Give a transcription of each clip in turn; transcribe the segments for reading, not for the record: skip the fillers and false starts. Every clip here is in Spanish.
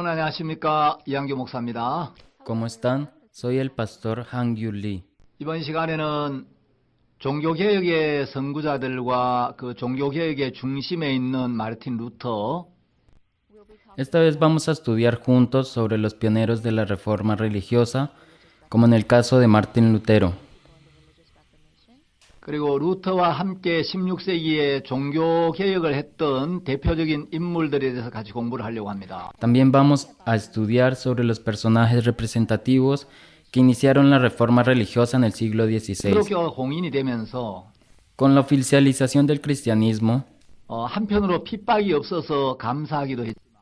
여러분 안녕하십니까? 이한규 목사입니다. ¿Cómo están? Soy el pastor Hangyu Lee. 이번 시간에는 종교개혁의 선구자들과 그 종교개혁의 중심에 있는 마르틴 루터, Esta vez vamos a estudiar juntos sobre los pioneros de la reforma religiosa, como en el caso de Martín Lutero. 그리고 루터와 함께 16세기에 종교개혁을 했던 대표적인 인물들에 대해서 같이 공부를 하려고 합니다. También vamos a estudiar sobre los personajes representativos que iniciaron la reforma religiosa en el siglo XVI. 기독교가 공인이 되면서 Con la oficialización del cristianismo, 한편으로 핍박이 없어서 감사하기도 했지만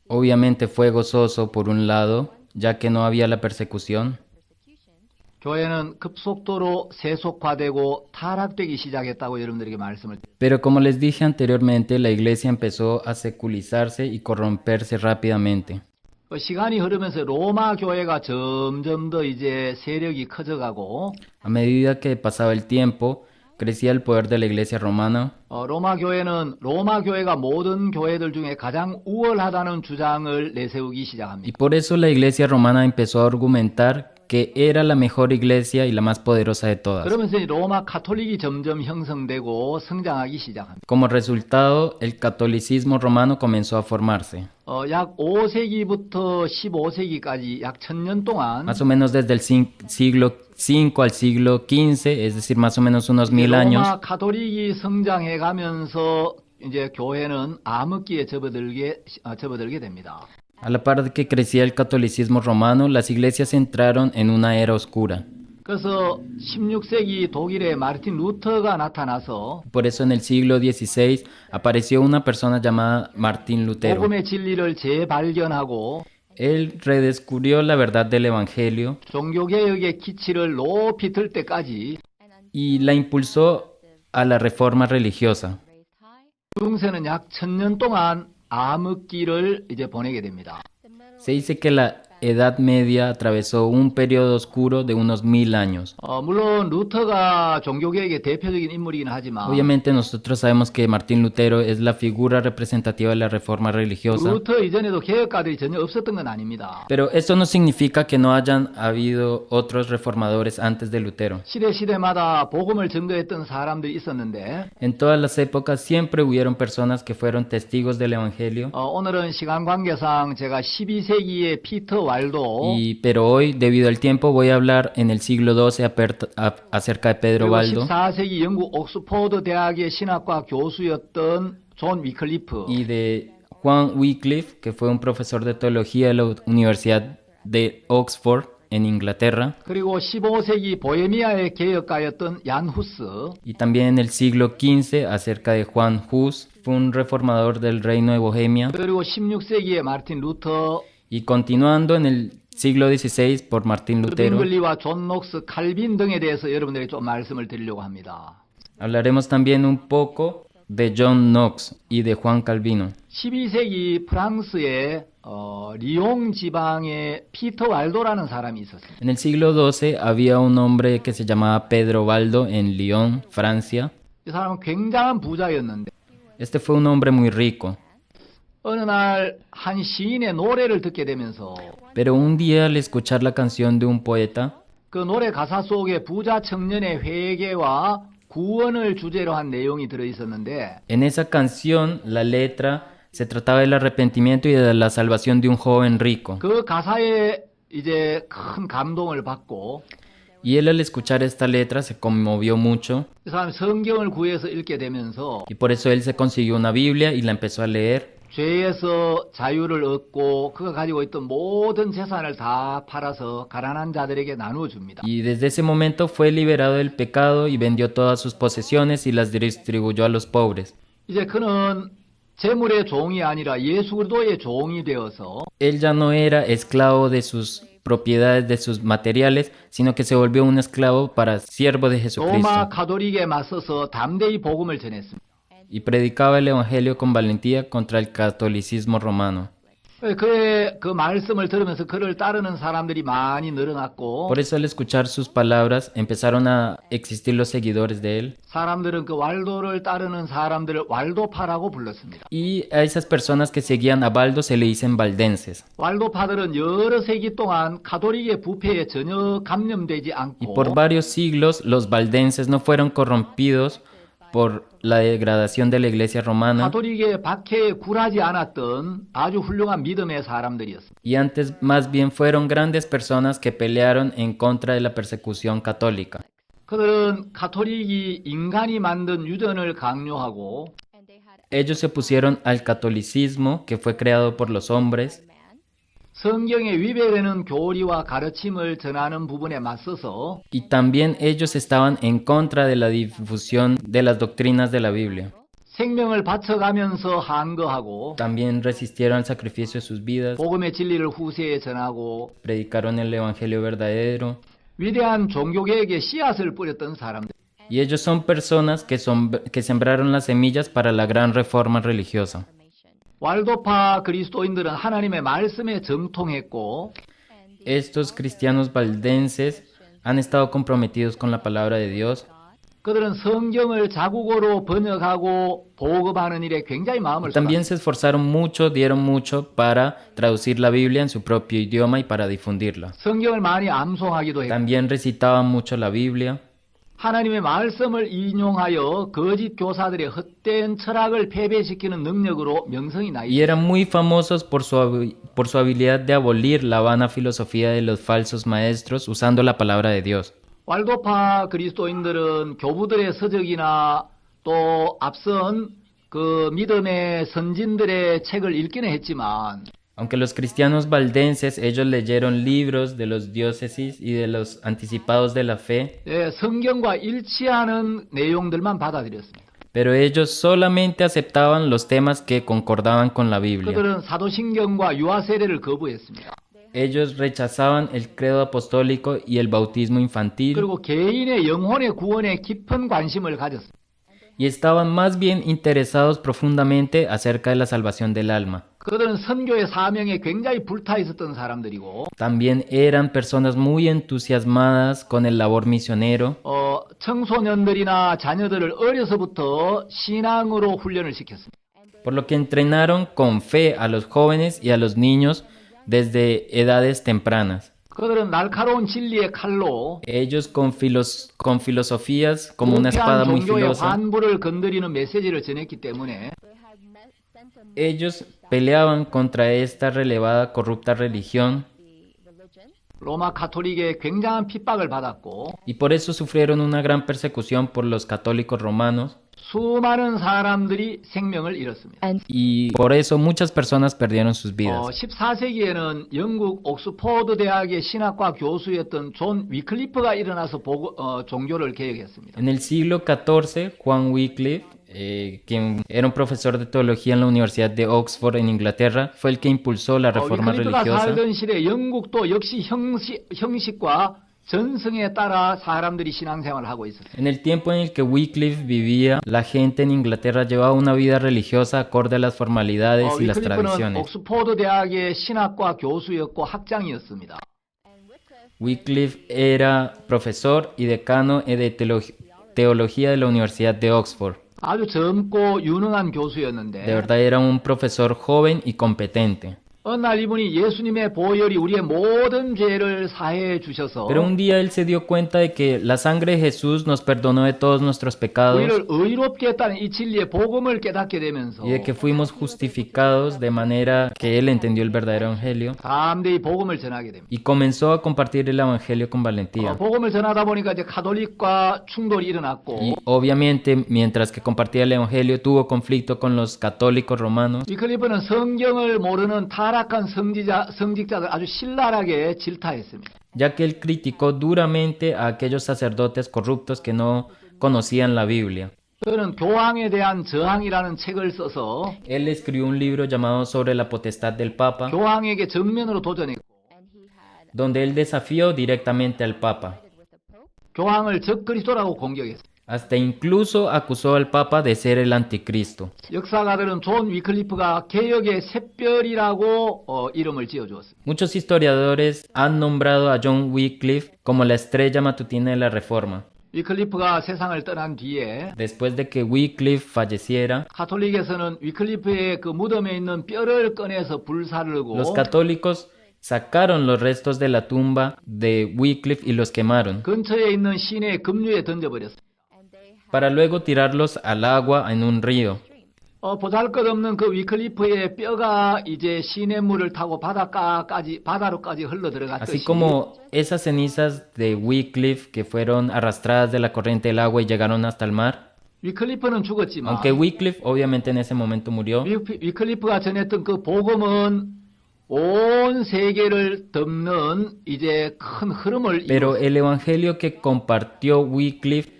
obviamente fue gozoso por un lado, ya que no había la persecución, 교회는 급속도로 세속화되고 타락되기 시작했다고 여러분들에게 말씀을 드립니다. pero como les dije anteriormente, la iglesia empezó a seculizarse y corromperse rápidamente. 시간이 흐르면서 로마 교회가 점점 더 이제 세력이 커져가고 A medida que pasaba el tiempo, crecía el poder de la iglesia romana 로마 교회가 모든 교회들 중에 가장 우월하다는 주장을 내세우기 y 시작합니다. por eso la iglesia romana empezó a argumentar que era la mejor iglesia y la más poderosa de todas. 그러면서 이 로마 카톨릭이 점점 형성되고 성장하기 시작합니다. Como resultado, el catolicismo romano comenzó a formarse. 약 5세기부터 15세기까지 약 1000년 동안 Más o menos desde el siglo V al siglo XV, es decir, más o menos unos 1000 años. 로마 카톨릭이 성장해 가면서 이제 교회는 암흑기에 접어들게 됩니다. A la par de que crecía el catolicismo romano, las iglesias entraron en una era oscura. 그래서 16세기 독일의 마르틴 루터가 나타나서 Por eso en el siglo XVI apareció una persona llamada Martín Lutero. 복음의 진리를 재발견하고 Él redescubrió la verdad del Evangelio 종교개혁의 기치를 높이 들 때까지 y la impulsó a la reforma religiosa. 중세는 약 1000년 동안 암흑기를 이제 보내게 됩니다. Se dice que la Edad Media atravesó un periodo oscuro de unos 1000 años. 물론 루터가 종교개혁의 대표적인 인물이긴 하지만 Obviamente nosotros sabemos que Martín Lutero es la figura representativa de la reforma religiosa, 루터 이전에도 개혁가들이 전혀 없었던 건 아닙니다. pero esto no significa que no hayan habido otros reformadores antes de Lutero. 시대마다 복음을 증거했던 사람들이 있었는데 En todas las épocas siempre hubieron personas que fueron testigos del Evangelio, 오늘은 시간 관계상 제가 12세기의 피터 왈도 pero hoy, debido al tiempo, voy a hablar en el siglo XII acerca de Pedro 그리고 Baldo 14세기 영국 옥스포드 대학의 신학과 교수였던 존 위클리프 y de Juan Wycliffe, que fue un profesor de teología de la Universidad de Oxford en Inglaterra, 그리고 15세기 보헤미아의 개혁가였던 얀 후스 y también en el siglo XV acerca de Juan Hus, fue un reformador del reino de Bohemia, 그리고 16세기의 마르틴 루터 y continuando en el siglo XVI por Martín Lutero, 빙글리와 존 녹스 칼빈 등에 대해서 여러분들에게 좀 말씀을 드리려고 합니다. hablaremos también un poco de John Knox y de Juan Calvino. 12세기 프랑스의 리옹 지방에 피터 왈도라는 사람이 있었습니다. En el siglo XII había un hombre que se llamaba Pedro Baldo en Lyon, Francia. 이 사람은 굉장한 부자였는데 Este fue un hombre muy rico, 어느 날 한 시인의 노래를 듣게 되면서 pero un día al escuchar la canción de un poeta, 그 노래 가사 속에 부자 청년의 회개와 구원을 주제로 한 내용이 들어 있었는데 en esa canción la letra se trataba del arrepentimiento y de la salvación de un joven rico. 그 가사에 이제 큰 감동을 받고 Y él al escuchar esta letra se conmovió mucho 이 사람이 성경을 구해서 읽게 되면서 y por eso él se consiguió una Biblia y la empezó a leer. 죄에서 자유를 얻고 그가 가지고 있던 모든 재산을 다 팔아서 가난한 자들에게 나누어 줍니다. Y desde ese momento fue liberado del pecado y vendió todas sus posesiones y las distribuyó a los pobres. 이제 그는 재물의 종이 아니라 예수 그리스도의 종이 되어서 Él ya no era esclavo de sus propiedades, de sus materiales, sino que se volvió un esclavo para siervo de 로마 Jesucristo 가톨릭에 맞서서 담대히 복음을 전했습니다. y predicaba el evangelio con valentía contra el catolicismo romano. 그의 그 말씀을 들으면서 그를 따르는 사람들이 많이 늘어났고 Por eso al escuchar sus palabras empezaron a existir los seguidores de él. 사람들은 그 왈도를 따르는 사람들을 왈도파라고 불렀습니다. Y a esas personas que seguían a Baldo se le dicen valdenses. 왈도파들은 여러 세기 동안 가톨릭의 부패에 전혀 감염되지 Y 않고 por varios siglos los valdenses no fueron corrompidos por la degradación de la iglesia romana. 가톨릭의 박해에 굴하지 않았던 아주 훌륭한 믿음의 사람들이었습니다. Y antes más bien fueron grandes personas que pelearon en contra de la persecución católica. 그들은 가톨릭이 인간이 만든 유전을 강요하고 Ellos se pusieron al catolicismo que fue creado por los hombres 성경에 위배되는 교리와 가르침을 전하는 부분에 맞서서 y también ellos estaban en contra de la difusión de las doctrinas de la Biblia. 생명을 바쳐가면서 항거하고 También resistieron al sacrificio de sus vidas, 복음의 진리를 후세에 전하고 predicaron el evangelio verdadero. 위대한 종교개혁의 씨앗을 뿌렸던 사람들. Y ellos son personas que sembraron las semillas para la gran reforma religiosa. 왈도파 그리스도인들은 하나님의 말씀에 정통했고 Estos cristianos valdenses han estado comprometidos con la palabra de Dios. 그들은 성경을 자국어로 번역하고 보급하는 일에 굉장히 마음을 También se esforzaron mucho, dieron mucho para traducir la Biblia en su propio idioma y para difundirla. 성경을 많이 암송하기도 했고 También recitaban mucho la Biblia. 하나님의 말씀을 인용하여 거짓 교사들의 헛된 철학을 패배시키는 능력으로 명성이 나 Y 있습니다. eran muy famosos por su habilidad de abolir la vana filosofía de los falsos maestros usando la palabra de Dios. 왈도파 그리스도인들은 교부들의 서적이나 또 앞선 그 믿음의 선진들의 책을 읽기는 했지만 Aunque los cristianos valdenses, ellos leyeron libros de los diócesis y de los anticipados de la fe, 성경과 일치하는 내용들만 받아들였습니다. pero ellos solamente aceptaban los temas que concordaban con la Biblia. 그들은 사도신경과 유아 세례를 거부했습니다. Ellos rechazaban el credo apostólico y el bautismo infantil 그리고 개인의 영혼의 구원에 깊은 관심을 가졌습니다. y estaban más bien interesados profundamente acerca de la salvación del alma. 그들은 선교의 사명에 굉장히 불타 있었던 사람들이고 También eran personas muy entusiasmadas con el labor misionero. 청소년들이나 자녀들을 어려서부터 신앙으로 훈련을 시켰습니다. Por lo que entrenaron con fe a los jóvenes y a los niños desde edades tempranas. 그들은 날카로운 진리의 칼로 Ellos con filosofías como una 부패한 espada muy 종교의 filosa, 환부를 건드리는 메시지를 전했기 때문에 ellos peleaban contra esta relevada corrupta religión 로마 가톨릭의 굉장한 핍박을 받았고 y por eso sufrieron una gran persecución por los católicos romanos 수많은 사람들이 생명을 잃었습니다. y por eso muchas personas perdieron sus vidas. 14세기에는 영국 옥스포드 대학의 신학과 교수였던 존 위클리프가 일어나서 종교를 개혁했습니다. En el siglo XIV, Juan Wycliffe, quien era un profesor de teología en la Universidad de Oxford en Inglaterra, fue el que impulsó la reforma 위클리프가 religiosa. 살던 시대 영국도 역시 형식과 전승에 따라 사람들이 신앙생활을 하고 있었어요. En el tiempo en el que Wycliffe vivía, la gente en Inglaterra llevaba una vida religiosa acorde a las formalidades y las 위클리프는 tradiciones. 옥스포드 대학의 신학과 교수였고 학장이었습니다. Wycliffe era profesor y decano de teología de la Universidad de Oxford. 아주 젊고 유능한 De 교수였는데 verdad era un profesor joven y competente. 어느 날 이분이 예수님의 보혈이 우리의 모든 죄를 사해 주셔서 Pero un día él se dio cuenta de que la sangre de Jesús nos perdonó de todos nuestros pecados 우리를 의롭게 했다는 이 진리의 복음을 깨닫게 되면서 y de que fuimos justificados de manera que él entendió el verdadero evangelio 담대히 복음을 전하게 됩니다. y comenzó a compartir el evangelio con valentía. 복음을 전하다 보니까 이제 가톨릭과 충돌이 일어났고 Y obviamente, mientras que compartía el evangelio, tuvo conflicto con los católicos romanos. 위클리프는 성경을 모르는 타락한 성직자들 아주 신랄하게 질타했습니다. Ya que él criticó duramente a aquellos sacerdotes corruptos que no conocían la Biblia. 그는 교황에 대한 저항이라는 책을 써서 Él escribió un libro llamado Sobre la potestad del Papa, 교황에게 정면으로 도전했고 donde él desafió directamente al Papa. 교황을 적그리스도라고 공격했습니다. Hasta incluso acusó al Papa de ser el anticristo. 역사가들은 존 위클리프가 개혁의 샛별이라고 이름을 지어주었습니다. Muchos historiadores han nombrado a John Wycliffe como la estrella matutina de la Reforma. 위클리프가 세상을 떠난 뒤에 Después de que Wycliffe falleciera, 가톨릭에서는 위클리프의 그 무덤에 있는 뼈를 꺼내서 불사르고 los católicos sacaron los restos de la tumba de Wycliffe y los quemaron, 근처에 있는 시내의 급류에 던져버렸습니다. para luego tirarlos al agua en un río. 보잘것없는 그 위클리프의 뼈가 이제 시냇물을 타고 바다로까지 흘러 Así 들어갔듯이 como esas cenizas de Wycliffe que fueron arrastradas de la corriente del agua y llegaron hasta el mar. 위클리프는 죽었지만 Aunque Wycliffe obviamente en ese momento murió, 위클리프가 전했던 그 복음은 온 세계를 덮는 이제 큰 흐름을 pero el evangelio que compartió Wycliffe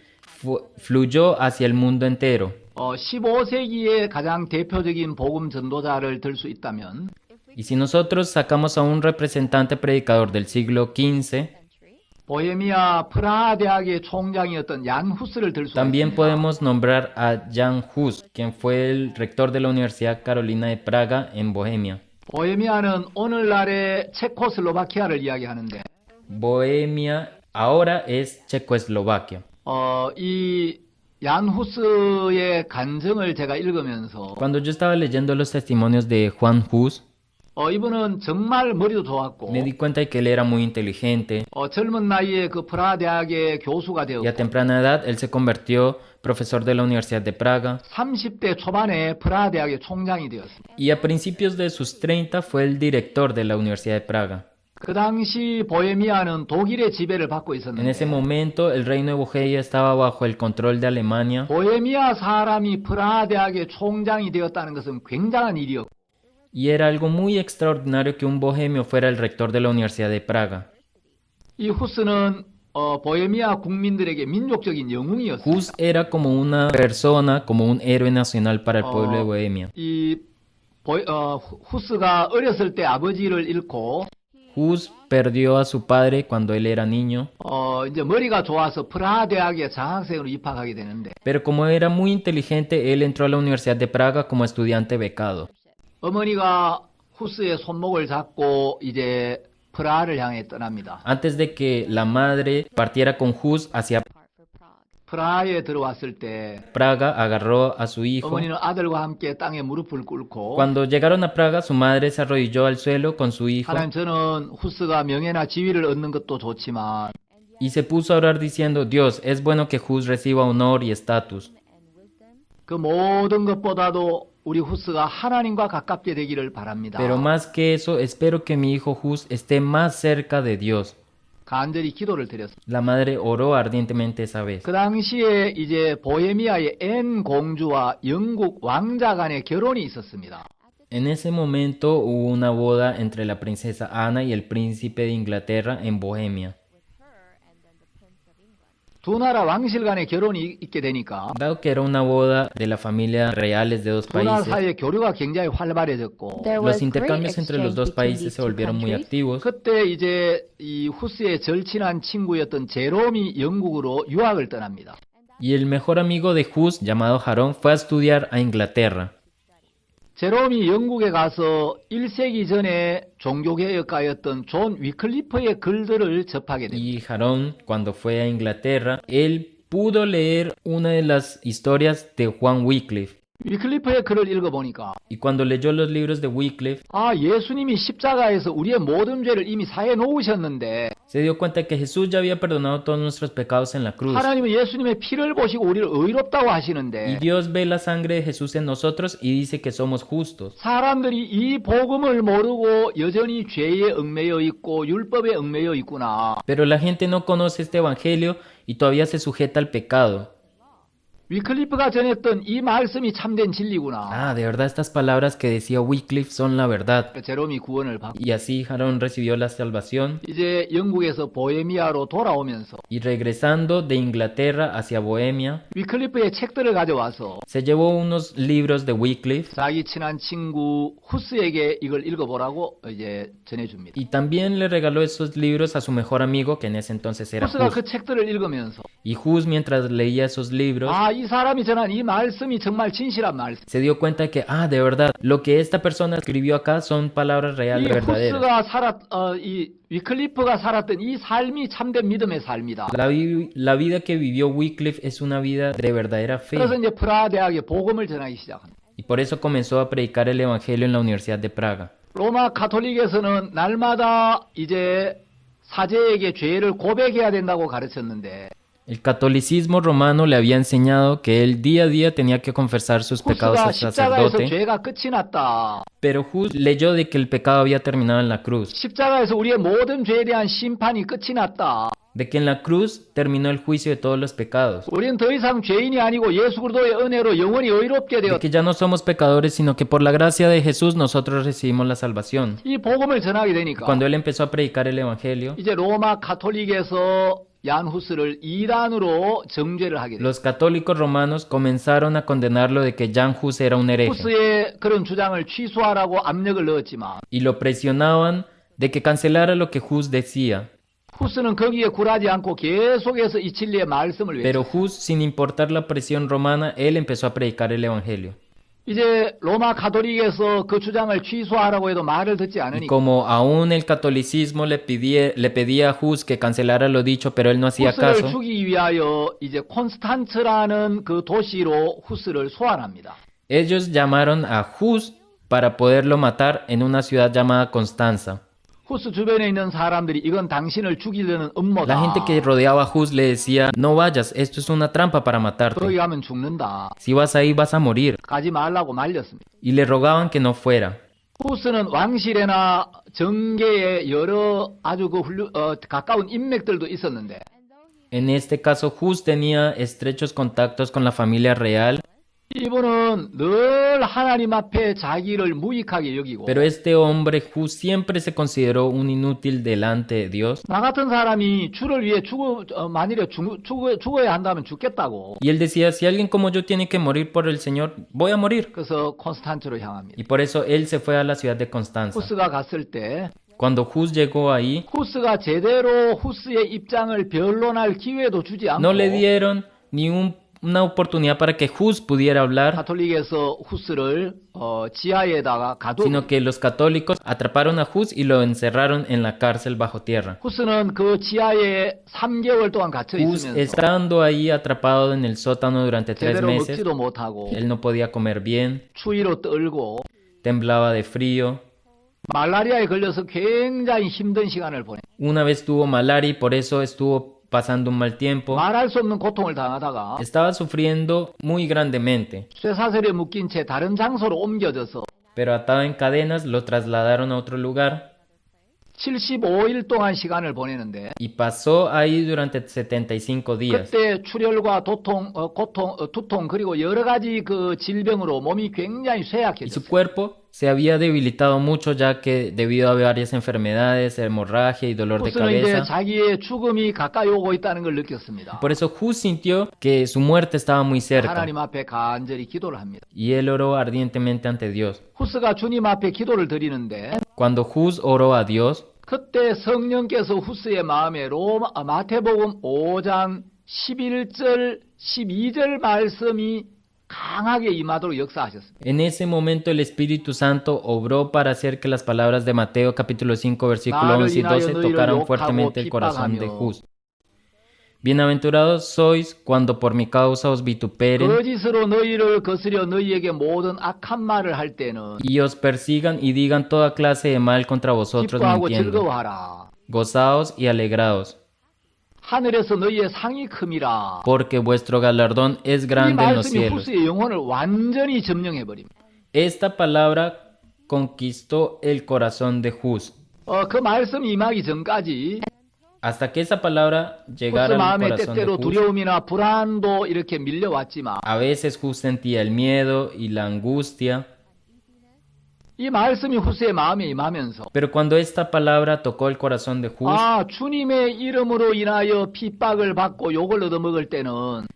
fluyó hacia el mundo entero. 15세기의 가장 대표적인 복음 전도자를 들 수 있다면 Y si nosotros sacamos a un representante predicador del siglo XV, 보헤미아 프라하 대학의 총장이었던 얀 후스를 들 수 también 있습니다. podemos nombrar a Jan Hus, quien fue el rector de la Universidad Carolina de Praga en Bohemia. 보헤미아는 오늘날의 체코슬로바키아를 이야기하는데 Bohemia ahora es Checoslovaquia. 이 얀 후스의 간증을 제가 읽으면서 Cuando yo estaba leyendo los testimonios de Juan Hus, 이분은 정말 머리도 좋았고 me di cuenta de que él era muy inteligente 젊은 나이에 그 프라하 대학의 교수가 y a 되었고 temprana edad él se convirtió profesor de la Universidad de Praga 30대 초반에 프라하 대학의 총장이 되었습니다. y a principios de sus 30 fue el director de la Universidad de Praga. 그 당시 보헤미아는 독일의 지배를 받고 En 있었는데 ese momento el reino de Bohemia estaba bajo el control de Alemania 보헤미아 사람이 프라하 대학의 총장이 되었다는 것은 굉장한 일이었고 y era algo muy extraordinario que un bohemio fuera el rector de la Universidad de Praga. 이 후스는 보헤미아 국민들에게 민족적인 영웅이었습니다. Hus era como una persona, como un héroe nacional para el pueblo de Bohemia. 후스가 어렸을 때 아버지를 잃고 Hus perdió a su padre cuando él era niño, 이제 머리가 좋아서 프라하 대학에 장학생으로 입학하게 되는데 pero como era muy inteligente, él entró a la Universidad de Praga como estudiante becado. 어머니가 후스의 손목을 잡고 이제 프라하를 향해 떠납니다. Antes de que la madre partiera con Hus hacia 프라하에 들어왔을 때 Praga, agarró a su hijo. 어머니는 아들과 함께 땅에 무릎을 꿇고 Cuando llegaron a Praga, su madre se arrodilló al suelo con su hijo 하나님 저는 후스가 명예나 지위를 얻는 것도 좋지만 y se puso a orar diciendo, Dios, es bueno que Hus reciba honor y estatus, 그 모든 것보다도 우리 후스가 하나님과 가깝게 되기를 바랍니다. pero más que eso, espero que mi hijo Hus esté más cerca de Dios. 간절히 기도를 드렸습니다. La madre oró ardientemente esa vez. 그 당시에 이제 보헤미아의 앤 공주와 영국 왕자 간의 결혼이 있었습니다. En ese momento hubo una boda entre la princesa Ana y el príncipe de Inglaterra en Bohemia. 두 나라 왕실 간의 결혼이 있게 되니까 Dado que era una boda de la familia reales de dos 두 나라 países, 사이의 교류가 굉장히 활발해졌고 There los was great intercambios entre los dos exchange between países these se two volvieron muy countries. activos. 그때 이제 이 후스의 절친한 친구였던 제롬이 영국으로 유학을 떠납니다. Y el mejor amigo de Hus, llamado Jarón, fue a estudiar a Inglaterra. 제롬이 영국에 가서 1세기 전에 종교개혁가였던 존 위클리프의 글들을 접하게 됩니다. Y Jarón, cuando fue a Inglaterra, él pudo leer una de las historias de Juan Wycliffe. 위클리프의 글을 읽어보니까 Y cuando leyó los libros de Wycliffe, 예수님이 십자가에서 우리의 모든 죄를 이미 사해 놓으셨는데 se dio cuenta que Jesús ya había perdonado todos nuestros pecados en la cruz. 하나님은 예수님의 피를 보시고 우리를 의롭다고 Y 하시는데 Dios ve la sangre de Jesús en nosotros y dice que somos justos. 사람들이 이 복음을 모르고 여전히 죄에 얽매여 있고 율법에 얽매여 있구나. Pero la gente no conoce este evangelio y todavía se sujeta al pecado. 위클리프가 전했던 이 말씀이 참된 진리구나. Ah, de verdad estas palabras que decía Wycliffe son la verdad. 제롬이 구원을 받고 Y así Jarón recibió la salvación 이제 영국에서 보헤미아로 돌아오면서 y regresando de Inglaterra hacia Bohemia, 위클리프의 책들을 가져와서 se llevó unos libros de Wycliffe 자기 친한 친구 후스에게 이걸 읽어보라고 이제 전해줍니다. y también le regaló esos libros a su mejor amigo que en ese entonces era 후스가 Hus. 그 책들을 읽으면서 Y Hus mientras leía esos libros 아, 이 사람이 전한 이 말씀이 정말 진실한 말씀. se dio cuenta de que, de verdad, lo que esta persona escribió acá son palabras 이 reales, verdaderas. 후스가 이 위클리프가 살았던 이 삶이 참된 믿음의 삶이다. La vida que vivió Wycliffe es una vida de verdadera fe. 그래서 이제 프라하 대학에 복음을 전하기 시작합니다. Y por eso comenzó a predicar el evangelio en la Universidad de Praga. 로마 가톨릭에서는 날마다 이제 사제에게 죄를 고백해야 된다고 가르쳤는데 El catolicismo romano le había enseñado que él día a día tenía que confesar sus pecados 후스가 al 십자가에서 sacerdote, 죄가 끝이 났다. pero Hus leyó de que el pecado había terminado en la cruz, 십자가에서 우리의 모든 죄에 대한 심판이 끝이 났다. de que en la cruz terminó el juicio de todos los pecados, 우리는 더 이상 죄인이 아니고 예수 그리스도의 은혜로 영원히 의롭게 de 되었다. que ya no somos pecadores, sino que por la gracia de Jesús nosotros recibimos la salvación. 이 복음을 전하게 되니까 Cuando él empezó a predicar el evangelio, 이제 로마 가톨릭에서 얀 후스를 이단으로 정죄를 하게 됩니다. los católicos romanos comenzaron a condenarlo de que Jan Hus era un hereje 후스의 그런 주장을 취소하라고 압력을 넣었지만 y lo presionaban de que cancelara lo que Hus decía. 후스는 거기에 굴하지 않고 계속해서 이 진리의 말씀을 Pero 외쳤습니다. Hus, sin importar la presión romana, él empezó a predicar el evangelio. 이제 로마 가톨릭에서 그 주장을 취소하라고 해도 말을 듣지 Y 않으니까 como aún el catolicismo le pedía a Hus que cancelara lo dicho, pero él no hacía 후스를 caso, 죽이기 위하여 이제 콘스탄츠라는 그 도시로 후스를 소환합니다. ellos llamaron a Hus para poderlo matar en una ciudad llamada Constanza. 후스 주변에 있는 사람들이 이건 당신을 죽이려는 음모다. La gente que rodeaba a Hus le decía, no vayas, esto es una trampa para 거기 matarte. 가면 죽는다. Si vas ahí vas a morir. 가지 말라고 말렸습니다. Y le rogaban que no fuera. 후스는 왕실이나 정계에 여러 아주 가까운 인맥들도 있었는데 En este caso, Hus tenía estrechos contactos con la familia real, 이분은 늘 하나님 앞에 자기를 무익하게 여기고 pero este hombre, Hus, siempre se consideró un inútil delante de Dios. 나 같은 사람이 주를 위해 만일에 죽어야 한다면 죽겠다고. Y él decía, si alguien como yo tiene que morir por el Señor, voy a morir. 그래서 콘스탄츠로 향합니다. Y por eso él se fue a la ciudad de Constanza. 후스가 갔을 때 Cuando Hus llegó ahí, 후스가 제대로 후스의 입장을 변론할 기회도 주지 않고 no le dieron ni una oportunidad para que Hus pudiera hablar, 가톨릭에서 후스를 지하에다가 가두고 sino que los católicos atraparon a Hus y lo encerraron en la cárcel bajo tierra. 후스는 그 지하에 3개월 동안 갇혀 Hus, 있으면서 estando ahí atrapado en el sótano durante 3 제대로 meses, 먹지도 못하고 él no podía comer bien, 추위로 떨고 temblaba de frío. 말라리아에 걸려서 굉장히 힘든 시간을 보내. Una vez tuvo malaria y por eso estuvo pasando un mal tiempo. 말할 수 없는 고통을 당하다가 Estaba sufriendo muy grandemente, 쇠사슬에 묶인 채 다른 장소로 옮겨져서 pero atado en cadenas lo trasladaron a otro lugar 75일 동안 시간을 보내는데 y pasó ahí durante 75 días. 그때 출혈과 두통 그리고 여러 가지 그 질병으로 몸이 굉장히 Y su 쇠약해졌어요. cuerpo se había debilitado mucho ya que debido a varias enfermedades, hemorragia y dolor de 후스는 이제 cabeza. 자기의 죽음이 가까이 오고 있다는 걸 느꼈습니다. Por eso Hus sintió que su muerte estaba muy cerca 하나님 앞에 간절히 기도를 합니다. y él oró ardientemente ante Dios. 후스가 주님 앞에 기도를 드리는데 Cuando Hus oró a Dios, 그때 성령께서 후스의 마음에 마태복음 5장 11절 12절 말씀이 강하게 임하도록 역사하셨습니다. en ese momento el Espíritu Santo obró para hacer que las palabras de Mateo capítulo 5 versículo 11 y 12 tocaran fuertemente el corazón de Hus. Bienaventurados sois cuando por mi causa os vituperen 거짓으로 너희를 거스려 너희에게 모든 악한 말을 할 때는 y os persigan y digan toda clase de mal contra vosotros 기뻐하고 mintiendo. 즐거워하라. Gozaos y alegraos, 하늘에서 너희의 상이 큼이라. porque vuestro galardón es 이 grande en los 말씀이 cielos. 후스의 영혼을 완전히 점령해버립니다. Esta palabra conquistó el corazón de Hus. 그 말씀이 임하기 전까지 hasta que esa palabra 후스 llegara al 마음에 corazón de 때때로 Hus. 두려움이나 불안도 이렇게 밀려왔지만 A veces Hus sentía el miedo y la angustia, 이 말씀이 후스의 마음에 임하면서 pero cuando esta palabra tocó el corazón de Hus, 주님의 이름으로 인하여 핍박을 받고 욕을 얻어먹을 때는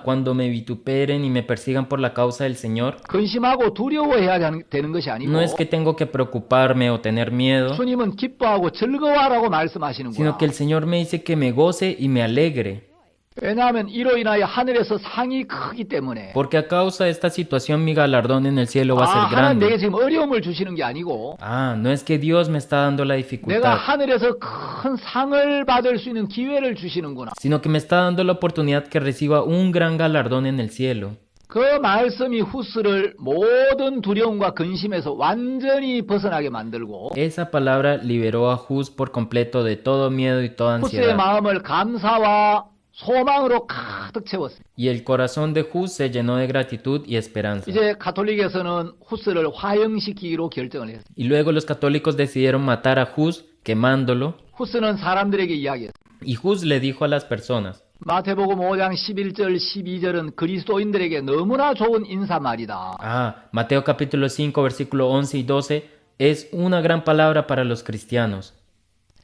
cuando me vituperen y me persigan por la causa del Señor, 근심하고 두려워해야 되는 것이 아니고 no es que tengo que preocuparme o tener miedo, 주님은 기뻐하고 즐거워하라고 sino 말씀하시는구나. que el Señor me dice que me goce y me alegre, 왜냐하면 이로 인하여 하늘에서 상이 크기 때문에 porque a causa de esta situación mi galardón en el cielo va a ser 하나님 내게 grande. 지금 어려움을 주시는 게 아니고 No es que Dios me está dando la 내가 dificultad, 하늘에서 큰 상을 받을 수 있는 기회를 주시는구나. sino que me está dando la oportunidad que reciba un gran galardón en el cielo. 그 말씀이 후스를 모든 두려움과 근심에서 완전히 벗어나게 만들고 Esa palabra liberó a Hus por completo de todo miedo y toda 후스의 ansiedad. 마음을 감사와 소망으로 가득 채웠습니다. Y el corazón de Hus se llenó de gratitud y esperanza. 이제 가톨릭에서는 후스를 화형시키기로 결정을 했습니다. Y luego los católicos decidieron matar a Hus quemándolo. 후스는 사람들에게 이야기했습니다. Y Hus le dijo a las personas, 마태복음 5장 11절 12절은 그리스도인들에게 너무나 좋은 인사말이다. Mateo capítulo 5 versículo 11 y 12 es una gran palabra para los cristianos,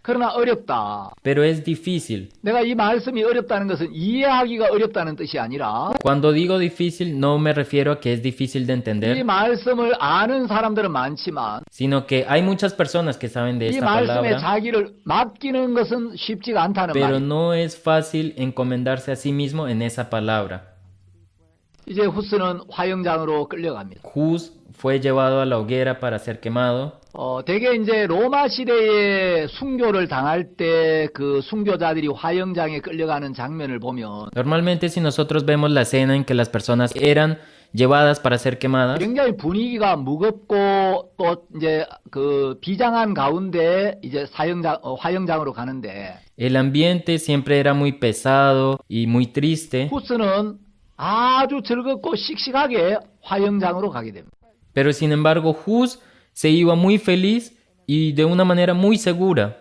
그러나 어렵다. pero es difícil. 내가 이 말씀이 어렵다는 것은 이해하기가 어렵다는 뜻이 아니라 Cuando digo difícil no me refiero a que es difícil de 이 entender, 말씀을 아는 사람들은 많지만 sino que hay muchas personas que saben de 이 esta 말씀에 palabra, 자기를 맡기는 것은 쉽지가 않다는 pero 말이에요. no es fácil encomendarse a sí mismo en esa palabra. 이제 후스는 화형장으로 끌려갑니다. Hus fue llevado a la hoguera para ser quemado. 대개 이제 로마 시대에 순교를 당할 때 그 순교자들이 화형장에 끌려가는 장면을 보면 Normalmente si nosotros vemos la escena en que las personas eran llevadas para ser quemadas, 굉장히 분위기가 무겁고 또 이제 그 비장한 가운데 이제 화형장으로 가는데 el ambiente siempre era muy pesado y muy triste, 후스는 아주 즐겁고 씩씩하게 화형장으로 가게 됩니다. pero sin embargo Hus se iba muy feliz y de una manera muy segura.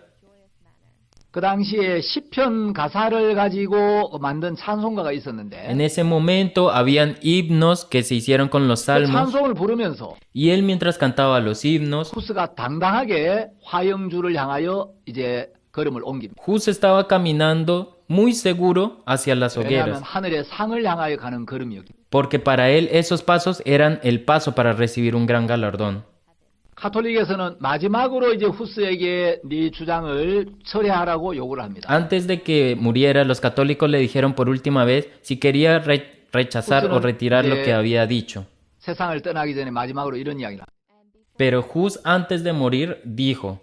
그 당시에 시편 가사를 가지고 만든 찬송가가 있었는데 En ese momento habían himnos que se hicieron con los 그 salmos 찬송을 부르면서 y él mientras cantaba los himnos, 후스가 당당하게 화형주를 향하여 이제 걸음을 옮깁니다. Hus estaba caminando muy seguro hacia las 왜냐하면 hogueras, 하늘의 상을 향하여 가는 걸음이었기 때문에. porque para él esos pasos eran el paso para recibir un gran galardón. 카톨릭에서는 마지막으로 이제 후스에게 네 주장을 철회하라고 요구를 합니다. Antes de que muriera, los católicos le dijeron por última vez si quería rechazar o retirar lo que había dicho. 세상을 떠나기 전에 마지막으로 이런 이야기를 합니다. Pero Hus antes de morir dijo,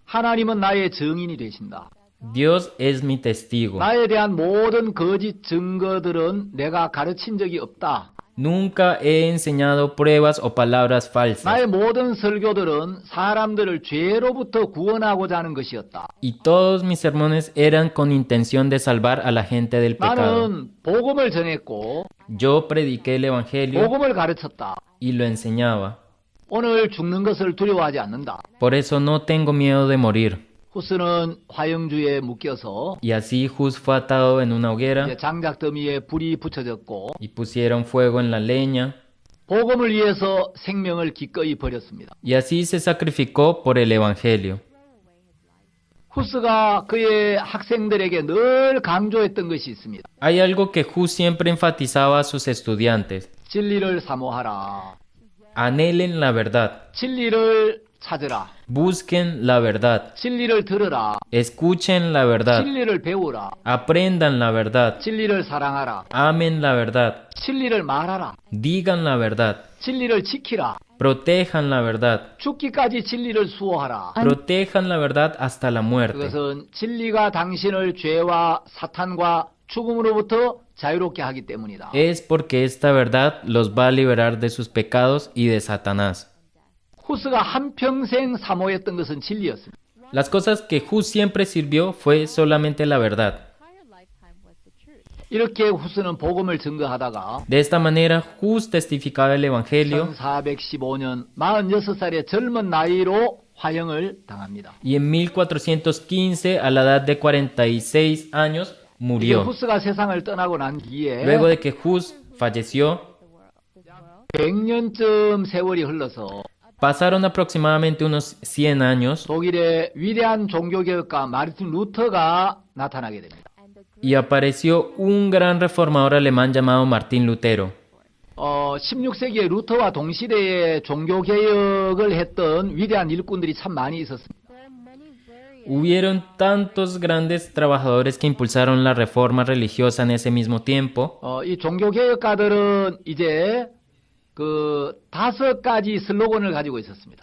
하나님은 나의 증인이 되신다. Dios es mi testigo. 나에 대한 모든 거짓 증거들은 내가 가르친 적이 없다. Nunca he enseñado pruebas o palabras falsas. 나의 모든 설교들은 사람들을 죄로부터 구원하고자 하는 것이었다. Y todos mis sermones eran con intención de salvar a la gente del pecado. 나는 복음을 전했고 Yo prediqué el evangelio 복음을 가르쳤다. y lo enseñaba. 오늘 죽는 것을 두려워하지 않는다. Por eso no tengo miedo de morir. 후스는 화형주에 묶여서 Y así Hus fue atado en una 이제 hoguera 장작 더미에 불이 붙여졌고 y pusieron fuego en la leña. 복음을 위해서 생명을 기꺼이 버렸습니다. Y así se sacrificó por el evangelio. 후스가 그의 학생들에게 늘 강조했던 것이 있습니다. Hay algo que Hus siempre enfatizaba a sus estudiantes. 진리를 사모하라. Anhelen la verdad. 진리를 찾으라. Busquen la verdad. 진리를 들으라. Escuchen la verdad. 진리를 배우라. Aprendan la verdad. 진리를 사랑하라. Amen la verdad. 진리를 말하라. Digan la verdad. 진리를 지키라. Protejan la verdad. 죽기까지 진리를 수호하라. Protejan la verdad hasta la muerte. 그것은 진리가 당신을 죄와 사탄과 죽음으로부터 자유롭게 하기 때문이다. Es porque esta verdad los va a liberar de sus pecados y de Satanás. 후스가 한평생 사모했던 것은 진리였습니다. Las cosas que Hus siempre sirvió fue solamente la verdad. 이렇게 후스는 복음을 증거하다가 De esta manera, Hus testificaba el evangelio 1415년 46살의 젊은 나이로 화형을 당합니다. Y en 1415, a la edad de 46 años, 이제 murió. 후스가 세상을 떠나고 난 뒤에 Luego de que Hus falleció, 100년쯤 세월이 흘러서 pasaron aproximadamente unos 100 años 독일의 위대한 종교개혁가 마르틴 루터가 나타나게 됩니다. y apareció un gran reformador alemán llamado Martín Lutero. 16세기에 루터와 동시대에 종교개혁을 했던 위대한 일꾼들이 참 많이 있었습니다. Hubieron tantos grandes trabajadores que impulsaron la reforma religiosa en ese mismo tiempo. 이 종교개혁가들은 이제 그 5가지 슬로건을 가지고 있었습니다.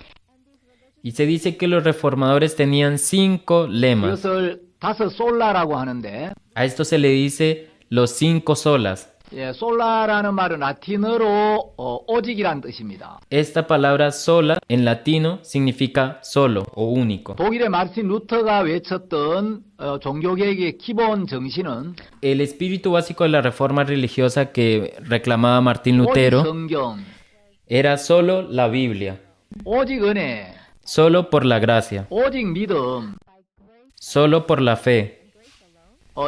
Y se dice que los reformadores tenían 5 lemas. 이것을 5 솔라라고 하는데 A esto se le dice los 5 solas. 예, 솔라라는 말은 라틴어로 오직이란 뜻입니다. Esta palabra sola en latino significa solo o único. 독일의 마르틴 루터가 외쳤던 종교개혁의 기본 정신은 El espíritu básico de la reforma religiosa que reclamaba Martín 오직 Lutero 성경, era solo la Biblia, 오직 은혜, solo por la gracia, 오직 믿음. solo por la fe.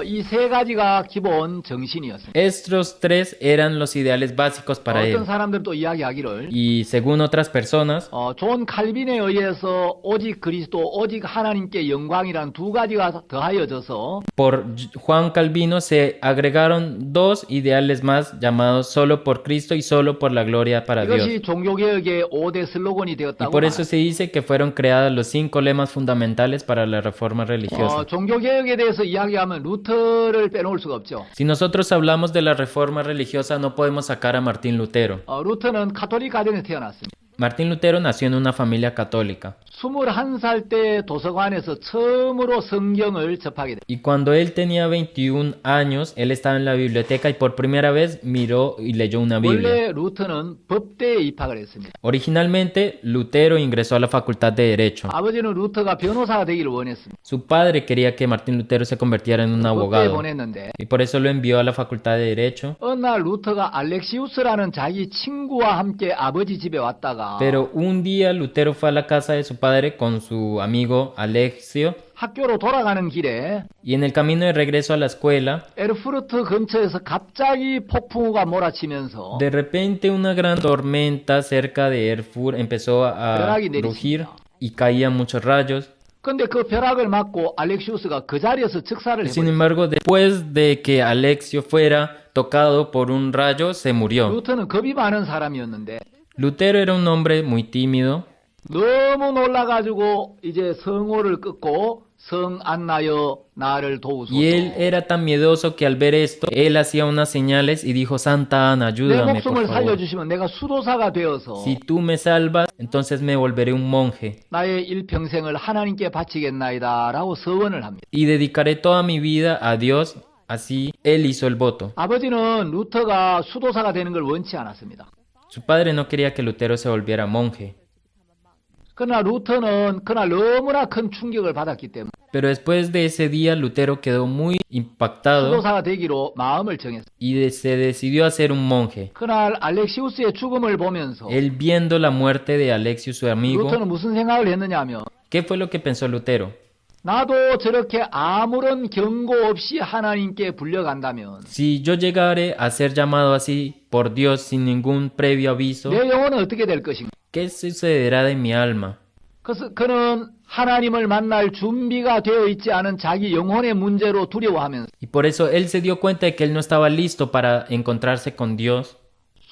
이 3가지가 기본 정신이었습니다. Estos 3 eran los ideales básicos para 어떤 él. 사람들은 또 이야기하기를 Y según otras personas, 존 칼빈에 의해서 오직 그리스도, 오직 하나님께 영광이란 2가지가 더하여져서 por Juan Calvino se agregaron 2 ideales más llamados solo por Cristo y solo por la gloria para Dios. 이것이 종교개혁의 5대 슬로건이 Y 되었다고 por eso 말합니다. se dice que fueron creados los 5 lemas fundamentales para la reforma religiosa. 종교개혁에 대해서 이야기하면 루터를 빼놓을 수가 없죠. Si nosotros hablamos de la reforma religiosa, no podemos sacar a Martín Lutero. 루터는 카톨릭 가정에 태어났습니다. Martín Lutero nació en una familia católica. 21살 때 도서관에서 처음으로 성경을 접하게 됩니다. Y cuando él tenía 21 años, él estaba en la biblioteca y por primera vez miró y leyó una Biblia. 원래 루터는 법대에 입학을 했습니다. Originalmente, Lutero ingresó a la Facultad de Derecho. 아버지는 루터가 변호사가 되기를 원했습니다. Su padre quería que Martín Lutero se convirtiera en un 법대에 abogado 보냈는데 y por eso lo envió a la Facultad de Derecho. 어느 날 루터가 알렉시우스라는 자기 친구와 함께 아버지 집에 왔다가 Pero un día Lutero fue a la casa de su padre con su amigo Alexio 학교로 돌아가는 길에 y en el camino de regreso a la escuela, 에르푸르트 근처에서 갑자기 폭풍우가 몰아치면서 de repente una gran tormenta cerca de Erfurt empezó a 벼락이 rugir 내리칩니다. y caían muchos rayos. 근데 그 벼락을 맞고 알렉시우스가 그 자리에서 즉사를 Sin 해버렸어요. embargo, después de que Alexio fuera tocado por un rayo, se murió. 루터는 겁이 많은 사람이었는데 Lutero era un hombre muy tímido 너무 놀라가지고 이제 성호를 끊고 성 안나여 나를 도우소서. y él era tan miedoso que al ver esto, él hacía unas señales y dijo, Santa Ana, 내 ayúdame por 목숨을 favor. 살려주시면 내가 수도사가 되어서 Si tú me salvas, entonces me volveré un monje 나의 일평생을 하나님께 바치겠나이다 라고 서원을 합니다. y dedicaré toda mi vida a Dios. Así él hizo el voto. 아버지는 루터가 수도사가 되는 걸 원치 않았습니다. Su padre no quería que Lutero se volviera monje. 그러나 루터는 그날 너무나 큰 충격을 받았기 때문에 Pero después de ese día, Lutero quedó muy impactado 수도사가 되기로 마음을 정했습니다. y se decidió a ser un monje. 그날 알렉시우스의 죽음을 보면서 Él viendo la muerte de Alexio, su amigo, 루터는 무슨 생각을 했느냐면 ¿qué fue lo que pensó Lutero? 나도 저렇게 아무런 경고 없이 하나님께 불려간다면 Si yo llegare a ser llamado así por Dios sin ningún previo aviso, 내 영혼은 어떻게 될 것인가? ¿qué sucederá de mi alma? 그래서 그는 하나님을 만날 준비가 되어 있지 않은 자기 영혼의 문제로 두려워하면서 Y por eso él se dio cuenta de que él no estaba listo para encontrarse con Dios.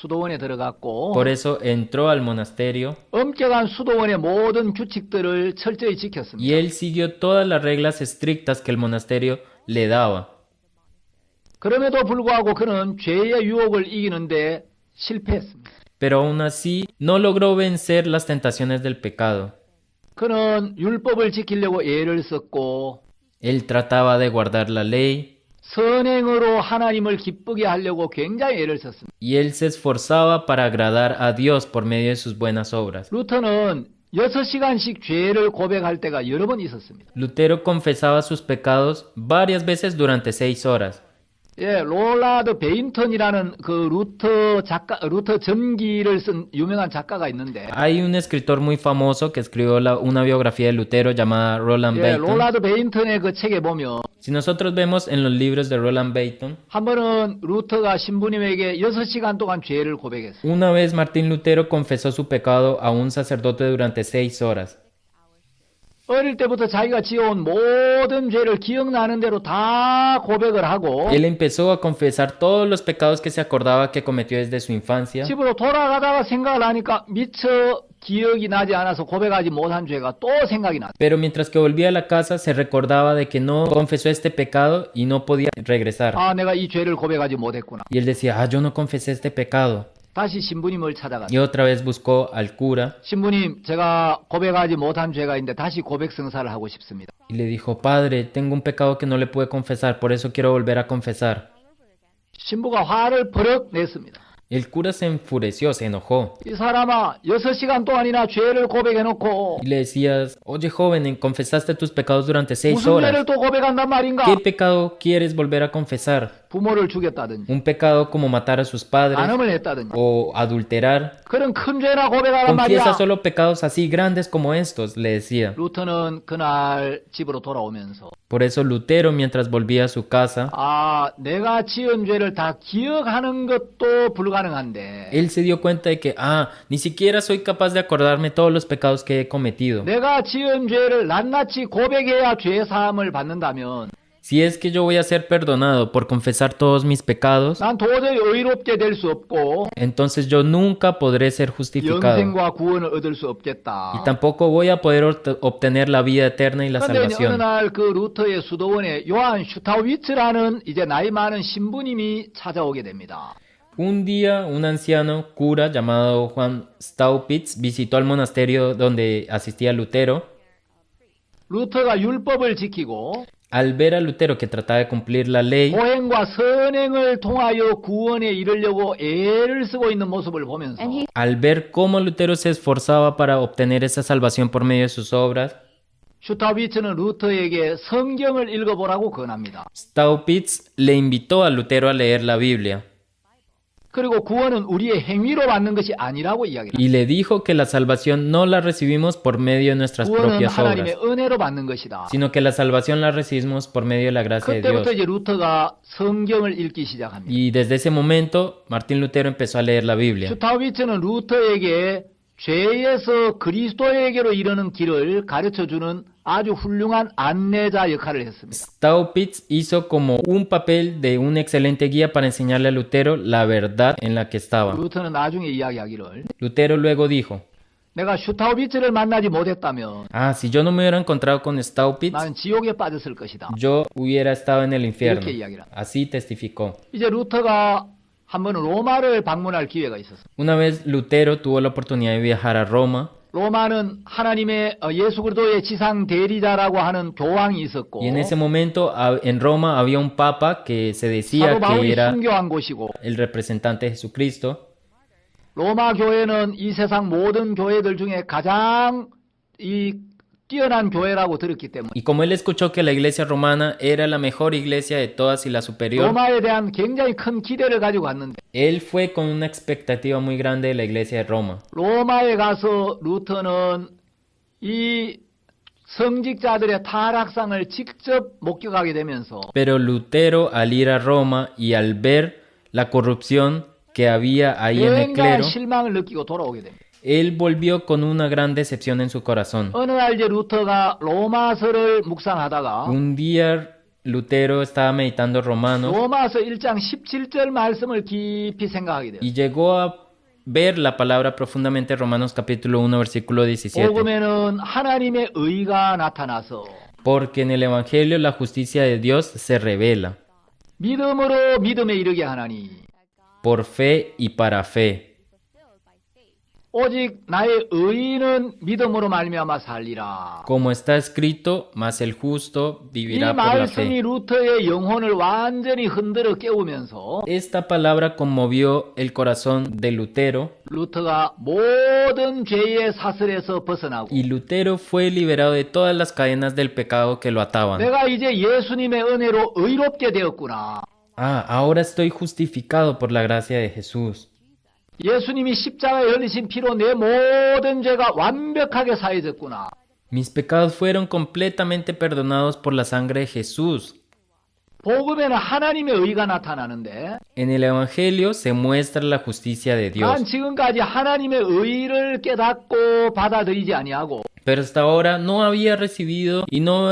수도원에 들어갔고 Por eso entró al monasterio 엄격한 수도원의 모든 규칙들을 철저히 지켰습니다. y él siguió todas las reglas estrictas que el monasterio le daba. 그럼에도 불구하고 그는 죄의 유혹을 이기는데 실패했습니다. Pero aún así no logró vencer las tentaciones del pecado. 그는 율법을 지키려고 애를 썼고 Él trataba de guardar la ley 선행으로 하나님을 기쁘게 하려고 굉장히 애를 썼습니다. y él se esforzaba para agradar a Dios por medio de sus buenas obras. 루터는 6시간씩 죄를 고백할 때가 여러 번 있었습니다. Lutero confesaba sus pecados varias veces durante 6 horas. 예, 롤라드 베인턴이라는 그 루터 전기를 쓴 유명한 작가가 있는데, Hay un escritor muy famoso que escribió una biografía de Lutero llamada Roland 예, Baton. 롤라드 베인턴의 그 책에 보면 Si nosotros vemos en los libros de Roland Baton, 한 번은 루터가 신부님에게 6시간 동안 죄를 고백했어요. una vez Martín Lutero confesó su pecado a un sacerdote durante 6 horas. 어릴 때부터 자기가 지어온 모든 죄를 기억나는 대로 다 고백을 하고 Él empezó a confesar todos los pecados que se acordaba que cometió desde su infancia. 집으로 돌아가다가 생각을 하니까 미처 기억이 나지 않아서 고백하지 못한 죄가 또 생각이 났어요. Pero mientras que volvía a la casa se recordaba de que no confesó este pecado y no podía regresar. 아, 내가 이 죄를 고백하지 못했구나. Y él decía, yo no confesé este pecado. 다시 신부님을 찾아갔어요. Y otra vez buscó al cura 신부님, 제가 고백하지 못한 죄가 있는데 다시 고백 성사를 하고 싶습니다. y le dijo, Padre, tengo un pecado que no le pude confesar, por eso quiero volver a confesar. 신부가 화를 버럭 냈습니다. El cura se enfureció, se enojó 이 사람아, 6시간 동안이나 죄를 고백해놓고 y le decía, oye joven, confesaste tus pecados durante 6 무슨 horas. 죄를 또 고백한단 말인가? ¿Qué pecado quieres volver a confesar? 부모를 죽였다든지 ¿Un pecado como matar a sus padres 간음을 했다든지 o adulterar? 그런 큰 죄나 고백하란 Confiesa 말이야. solo pecados así grandes como estos, le decía. 루터는 그날 집으로 돌아오면서 Por eso Lutero, mientras volvía a su casa, 아, 내가 지은 죄를 다 기억하는 것도 불가능한데 él se dio cuenta de que, ni siquiera soy capaz de acordarme todos los pecados que he cometido. 내가 지은 죄를 낱낱이 고백해야 죄 사함을 받는다면 Si es que yo voy a ser perdonado por confesar todos mis pecados, 난 도저히 의롭게 될 수 없고 entonces yo nunca podré ser justificado. 영생과 구원을 얻을 수 없겠다. Y tampoco voy a poder obtener la vida eterna y la 그런데 어느 salvación. 날 그 루터의 수도원에 요한 슈타우비츠라는 이제 나이 많은 신부님이 찾아오게 됩니다. Un día, un anciano cura llamado Juan Staupitz visitó al monasterio donde asistía Lutero. 루터가 율법을 지키고 Al ver a Lutero que trataba de cumplir la ley, 고행과 선행을 통하여 구원에 이르려고 애를 쓰고 있는 모습을 보면서 al ver cómo Lutero se esforzaba para obtener esa salvación por medio de sus obras, 슈타우비츠는 루터에게 성경을 읽어보라고 권합니다. Staupitz le invitó a Lutero a leer la Biblia 그리고 구원은 우리의 행위로 받는 것이 아니라고 이야기합니다. y le dijo que la salvación no la recibimos por medio de nuestras 구원은 propias 하나님의 obras, 은혜로 받는 것이다. sino que la salvación la recibimos por medio de la gracia de Dios. 그때부터 이제 루터가 성경을 읽기 시작합니다. Y desde ese momento, Martín Lutero empezó a leer la Biblia. 슈타우비츠는 루터에게 죄에서 그리스도에게로 이르는 길을 가르쳐주는 아주 훌륭한 안내자 역할을 했습니다. Staupitz hizo como un papel de un excelente guía para enseñarle a Lutero la verdad en la que estaba. 루터는 나중에 이야기하기를 Lutero luego dijo, 내가 슈타우비츠를 만나지 못했다면 si yo no me hubiera encontrado con Staupitz, 나는 지옥에 빠졌을 것이다. yo hubiera estado en el infierno. 이렇게 이야기를 합니다. Así testificó. 이제 루터가 한 번은 로마를 방문할 기회가 있었어요. Una vez Lutero tuvo la oportunidad de viajar a Roma 로마는 하나님의 예수 그리스도의 지상 대리자라고 하는 교황이 있었고 y en ese momento en Roma había un papa que se decía 사도 바울이 que era 순교한 곳이고 el representante de Jesucristo. 로마 교회는 이 세상 모든 교회들 중에 가장 뛰어난 교회라고 들었기 때문에 Y como él escuchó que la iglesia romana era la mejor iglesia de todas y la superior, 로마에 대한 굉장히 큰 기대를 가지고 갔는데 él fue con una expectativa muy grande de la iglesia de Roma. 로마에 가서 루터는 이 성직자들의 타락상을 직접 목격하게 되면서 Pero Lutero, al ir a Roma y al ver la corrupción que había ahí en el 굉장한 clero, 실망을 느끼고 돌아오게 됩니다. él volvió con una gran decepción en su corazón. 어느 날 이제 루터가 로마서를 묵상하다가 Un día Lutero estaba meditando Romanos 로마서 1장 17절 말씀을 깊이 생각하게 돼요. y llegó a ver la palabra profundamente Romanos capítulo 1 versículo 17. 복음에는 하나님의 의가 나타나서 Porque en el evangelio la justicia de Dios se revela 믿음으로 믿음에 이르게 하나니 por fe y para fe. 오직 나의 의인은 믿음으로 말미암아 살리라. Como está escrito, mas el justo 이 vivirá por la 말씀이 fe. 루터의 영혼을 완전히 흔들어 깨우면서 Esta palabra conmovió el corazón de Lutero 루터가 모든 죄의 사슬에서 벗어나고 y Lutero fue liberado de todas las cadenas del pecado que lo ataban. 내가 이제 예수님의 은혜로 의롭게 되었구나. Ah, ahora estoy justificado por la gracia de Jesús. 예수님이 십자가에 흘리신 피로 내 모든 죄가 완벽하게 사해졌구나. Mis pecados fueron completamente perdonados por la sangre de Jesús. 복음에는 하나님의 의가 나타나는데 En el Evangelio se muestra la justicia de 난 Dios. 지금까지 하나님의 의를 깨닫고 받아들이지 아니하고 Pero hasta ahora no había recibido y no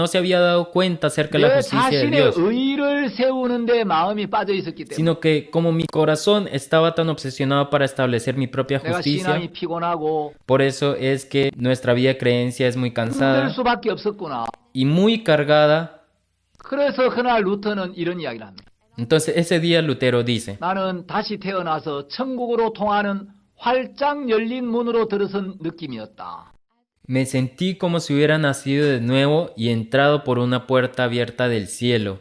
se había dado cuenta acerca de la 내 justicia de 자신의 Dios, 의를 세우는데 마음이 빠져 있었기 때문에 sino que como mi corazón estaba tan obsesionado para establecer mi propia 내가 justicia, 신앙이 피곤하고 por eso es que nuestra vida de creencia es muy 힘들 cansada 수밖에 없었구나. y muy cargada. 그래서 그날 루터는 이런 이야기를 합니다. Entonces ese día Lutero dice, 나는 다시 태어나서 천국으로 통하는 활짝 열린 문으로 들어선 느낌이었다. me sentí como si hubiera nacido de nuevo y entrado por una puerta abierta del cielo.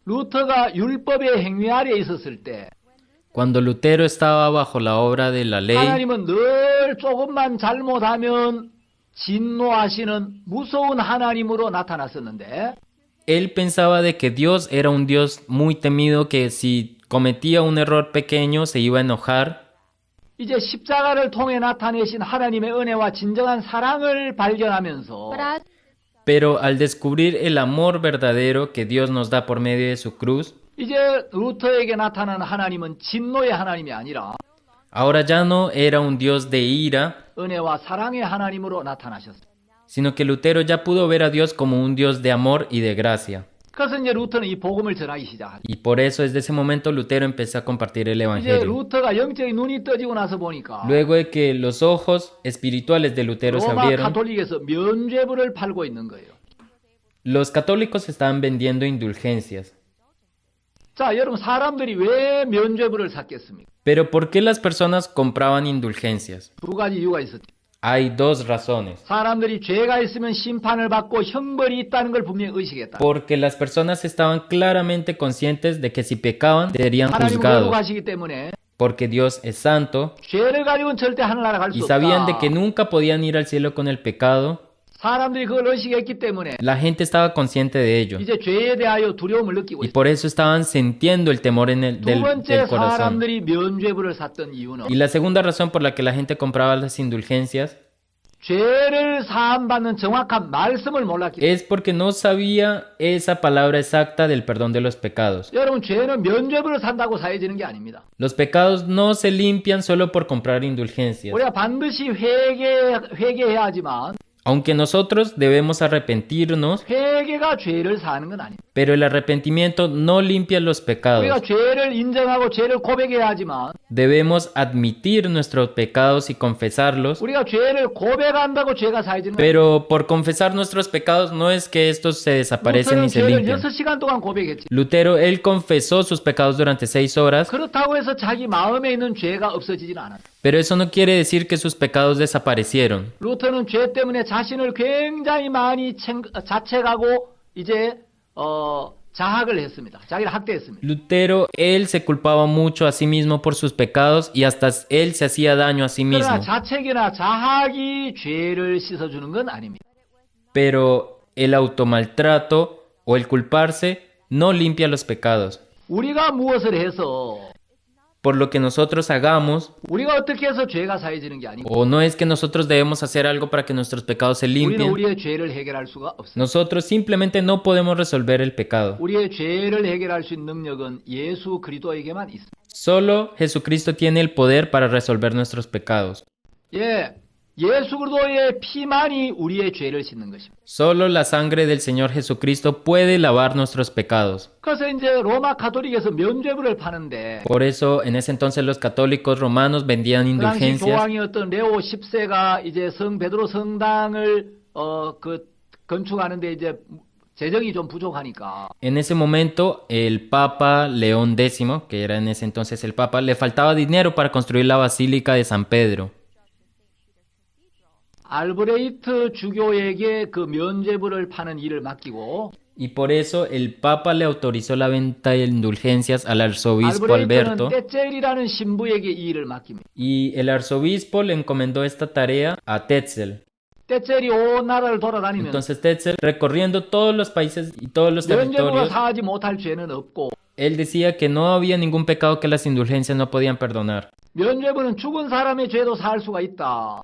루터가 율법의 행위 아래에 있었을 때 Cuando Lutero estaba bajo la obra de la ley, 하나님은 늘 조금만 잘못하면 진노하시는 무서운 하나님으로 나타났었는데 él pensaba de que Dios era un Dios muy temido que si cometía un error pequeño se iba a enojar. 이제 십자가를 통해 나타내신 하나님의 은혜와 진정한 사랑을 발견하면서 Pero al descubrir el amor verdadero que Dios nos da por medio de su cruz, 이제 루터에게 나타난 하나님은 진노의 하나님이 아니라 ahora ya no era un Dios de ira, 은혜와 사랑의 하나님으로 나타나셨어요. sino que Lutero ya pudo ver a Dios como un Dios de amor y de gracia. 그래서 이제 루터는 이 복음을 전하기 시작하죠. Y por eso desde ese momento Lutero empezó a compartir el 이제 Evangelio. 루터가 영적인 눈이 떠지고 나서 보니까 Luego de que los ojos espirituales de Lutero se 로마 abrieron, 가톨릭에서 면죄부를 팔고 있는 거예요. los católicos estaban vendiendo indulgencias. 자, 여러분 사람들이 왜 면죄부를 샀겠습니까? Pero ¿por qué las personas compraban indulgencias? 두 가지 이유가 있었죠. Hay dos razones. 사람들이 죄가 있으면 심판을 받고 형벌이 있다는 걸 분명히 의식했다. Porque las personas estaban claramente conscientes de que si pecaban serían 하나님은 juzgados. 거룩하시기 때문에 Porque Dios es santo 죄를 가지고는 절대 하늘나라 갈 y 수 sabían de 없다. que nunca podían ir al cielo con el pecado. 사람들이 그걸 의식했기 때문에 La gente estaba consciente de ello 이제 죄에 대하여 두려움을 느끼고 y 있어요. por eso estaban sintiendo el temor en 두 del 번째 corazón. 사람들이 면죄부를 샀던 이유는 Y la segunda razón por la que la gente compraba las indulgencias 죄를 사함받는 정확한 말씀을 몰랐기 때문에 es porque no sabía esa palabra exacta del perdón de los pecados. 여러분 죄는 면죄부를 산다고 사해지는 게 아닙니다. Los pecados no se limpian solo por comprar indulgencias. 우리가 반드시 회개해야 하지만 Aunque nosotros debemos arrepentirnos, 회개가 죄를 사하는 건 아닙니다. pero el arrepentimiento no limpia los 우리가 pecados. 죄를 인정하고 죄를 고백해야 하지만 Debemos admitir nuestros pecados y confesarlos, 우리가 죄를 고백한다고 죄가 사해지는 거예요. pero por confesar nuestros pecados no es que estos se desaparecen 루터는 ni se 죄를 limpian. 6시간 동안 고백했지. Lutero, él confesó sus pecados durante 6 horas, 그렇다고 해서 자기 마음에 있는 죄가 없어지지는 않았어요. pero eso no quiere decir que sus pecados desaparecieron. 루터는 죄 때문에 자신을 굉장히 많이 자책하고 이제 자학을 했습니다. 자기를 학대했습니다. Lutero, él se culpaba mucho a sí mismo por sus pecados y hasta él se hacía daño a sí mismo. 그러나 자책이나 자학이 죄를 씻어주는 건 아닙니다. Pero el automaltrato o el culparse no limpia los pecados. 우리가 무엇을 해서 Por lo que nosotros hagamos, 우리가 어떻게 해서 죄가 사해지는 게 아니고 o no es que nosotros debemos hacer algo para que nuestros pecados se 우리는 limpien. 우리의 죄를 해결할 수가 없어요. Nosotros simplemente no podemos resolver el pecado. 우리의 죄를 해결할 수 있는 능력은 예수 그리스도에게만 있습니다. Solo Jesucristo tiene el poder para resolver nuestros pecados. 예, 예수 그리스도의 피만이 우리의 죄를 씻는 것입니다. Solo la sangre del Señor Jesucristo puede lavar nuestros pecados. 그래서 이제 로마 가톨릭에서 면죄부를 파는데 Por eso en ese entonces los católicos romanos vendían 그 당시 indulgencias. 교황이었던 레오 10세가 이제 성 베드로 성당을 건축하는데 이제 재정이 좀 부족하니까 En ese momento el Papa León X, que era en ese entonces el Papa, le faltaba dinero para construir la Basílica de San Pedro. 알브레이트 주교에게 그 면죄부를 파는 일을 맡기고 Y por eso el Papa le autorizó la venta de indulgencias al arzobispo 알브레이트는 Alberto. 떼젤이라는 신부에게 이 일을 맡깁니다. Y el arzobispo le encomendó esta tarea a Tetzel. 떼첼이 온 나라를 돌아다니면 Entonces Tetzel, recorriendo todos los países y todos los 면죄부가 territorios, 사하지 못할 죄는 없고 él decía que no había ningún pecado que las indulgencias no podían perdonar. 면죄부는 죽은 사람의 죄도 사할 수가 있다.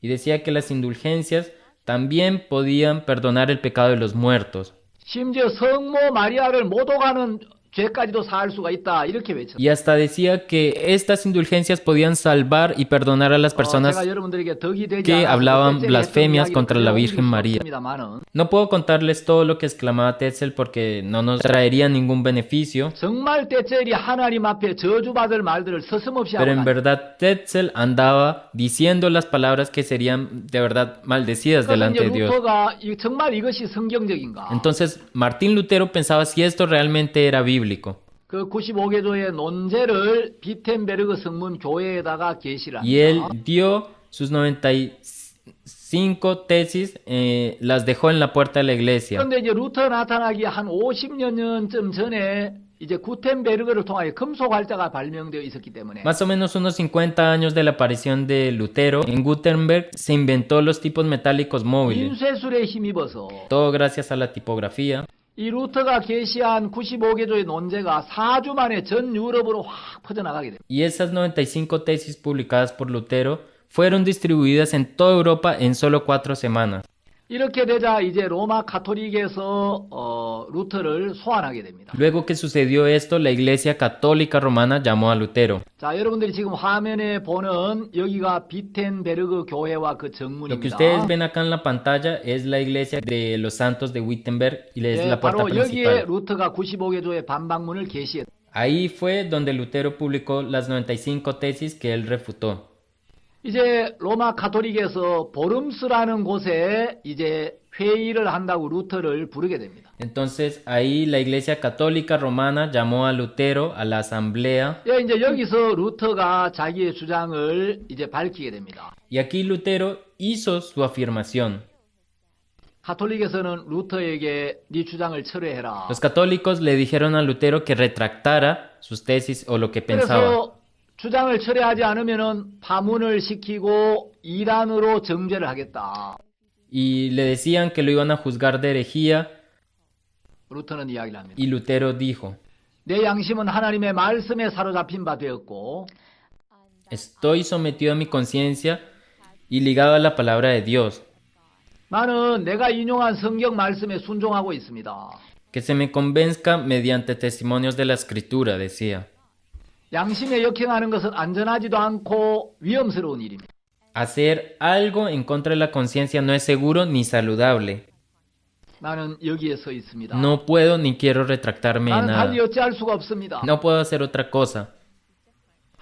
Y decía que las indulgencias también podían perdonar el pecado de los muertos. 심지어 성모 마리아를 못 오가는 죄까지도 사할 수가 있다. 이렇게 외쳤다. Y hasta decía que estas indulgencias podían salvar y perdonar a las personas 제가 여러분들에게 덕이 되지 que 않아서 hablaban 떼첼이 blasfemias 했던 contra la 이야기를 Virgen María. 없습니다만은 No puedo contarles todo lo que exclamaba Tetzel porque no nos traería ningún beneficio, 정말 떼첼이 하나님 앞에 저주받을 말들을 서슴없이 하고 pero en 다녔다. verdad Tetzel andaba diciendo las palabras que serían de verdad maldecidas 그래서 delante 이제 de Dios. 루터가 정말 이것이 성경적인가? Entonces Martín Lutero pensaba si esto realmente era bíblico. 그 95개조의 논제를 비텐베르그 성문 교회에다가 게시를 Y él 합니다. dio sus 95 tesis, las dejó en la puerta de la iglesia. 그런데 이제 루터 나타나기 한 50년쯤 전에 이제 구텐베르그를 통하여 금속 활자가 발명되어 있었기 때문에 Más o menos unos 50 años de la aparición de Lutero, en Gutenberg se inventó los tipos metálicos móviles. 인쇄술에 힘입어서 Todo gracias a la tipografía. 이 루터가 게시한 95개조의 논제가 4주 만에 전 유럽으로 확 퍼져나가게 됩니다. Y esas 95 tesis publicadas por Lutero fueron distribuidas en toda Europa en solo 4 semanas. 이렇게 되자 이제 로마 가톨릭에서 루터를 소환하게 됩니다. Luego que sucedió esto, la Iglesia Católica Romana llamó a Lutero. 자, 여러분들이 지금 화면에 보는 여기가 비텐베르그 교회와 그 Lo que 정문입니다. ustedes ven acá en la pantalla es la iglesia de los santos de Wittenberg y es 네, la puerta 바로 여기에 principal. 루터가 95개조의 반박문을 게시했다. Ahí fue donde Lutero publicó las 95 tesis que él refutó. 이제 로마 가톨릭에서 보름스라는 곳에 이제 회의를 한다고 루터를 부르게 됩니다. Entonces ahí la iglesia católica romana llamó a Lutero a la asamblea 예, 이제 여기서 루터가 자기의 주장을 이제 밝히게 됩니다. y aquí Lutero hizo su afirmación. 가톨릭에서는 루터에게 네 주장을 철회해라. Los católicos le dijeron a Lutero que retractara sus tesis o lo que pensaba. 그래서 주장을 철회하지 않으면은 파문을 시키고 이단으로 정죄를 하겠다. Y le decían que lo iban a juzgar de herejía 루터는 이야기를 합니다. y Lutero dijo: 내 양심은 하나님의 말씀에 사로잡힌 바 되었고 Estoy sometido a mi conciencia y ligado a la palabra de Dios, 나는 내가 인용한 성경 말씀에 순종하고 있습니다. que se me convenzca mediante testimonios de la escritura, decía. 양심에 역행하는 것은 안전하지도 않고 위험스러운 일입니다. Hacer algo en contra de la conciencia no es seguro ni saludable. 나는 여기에 서 있습니다. No puedo ni quiero retractarme de 나는 달리 nada. 어찌할 수가 없습니다. No puedo hacer otra cosa.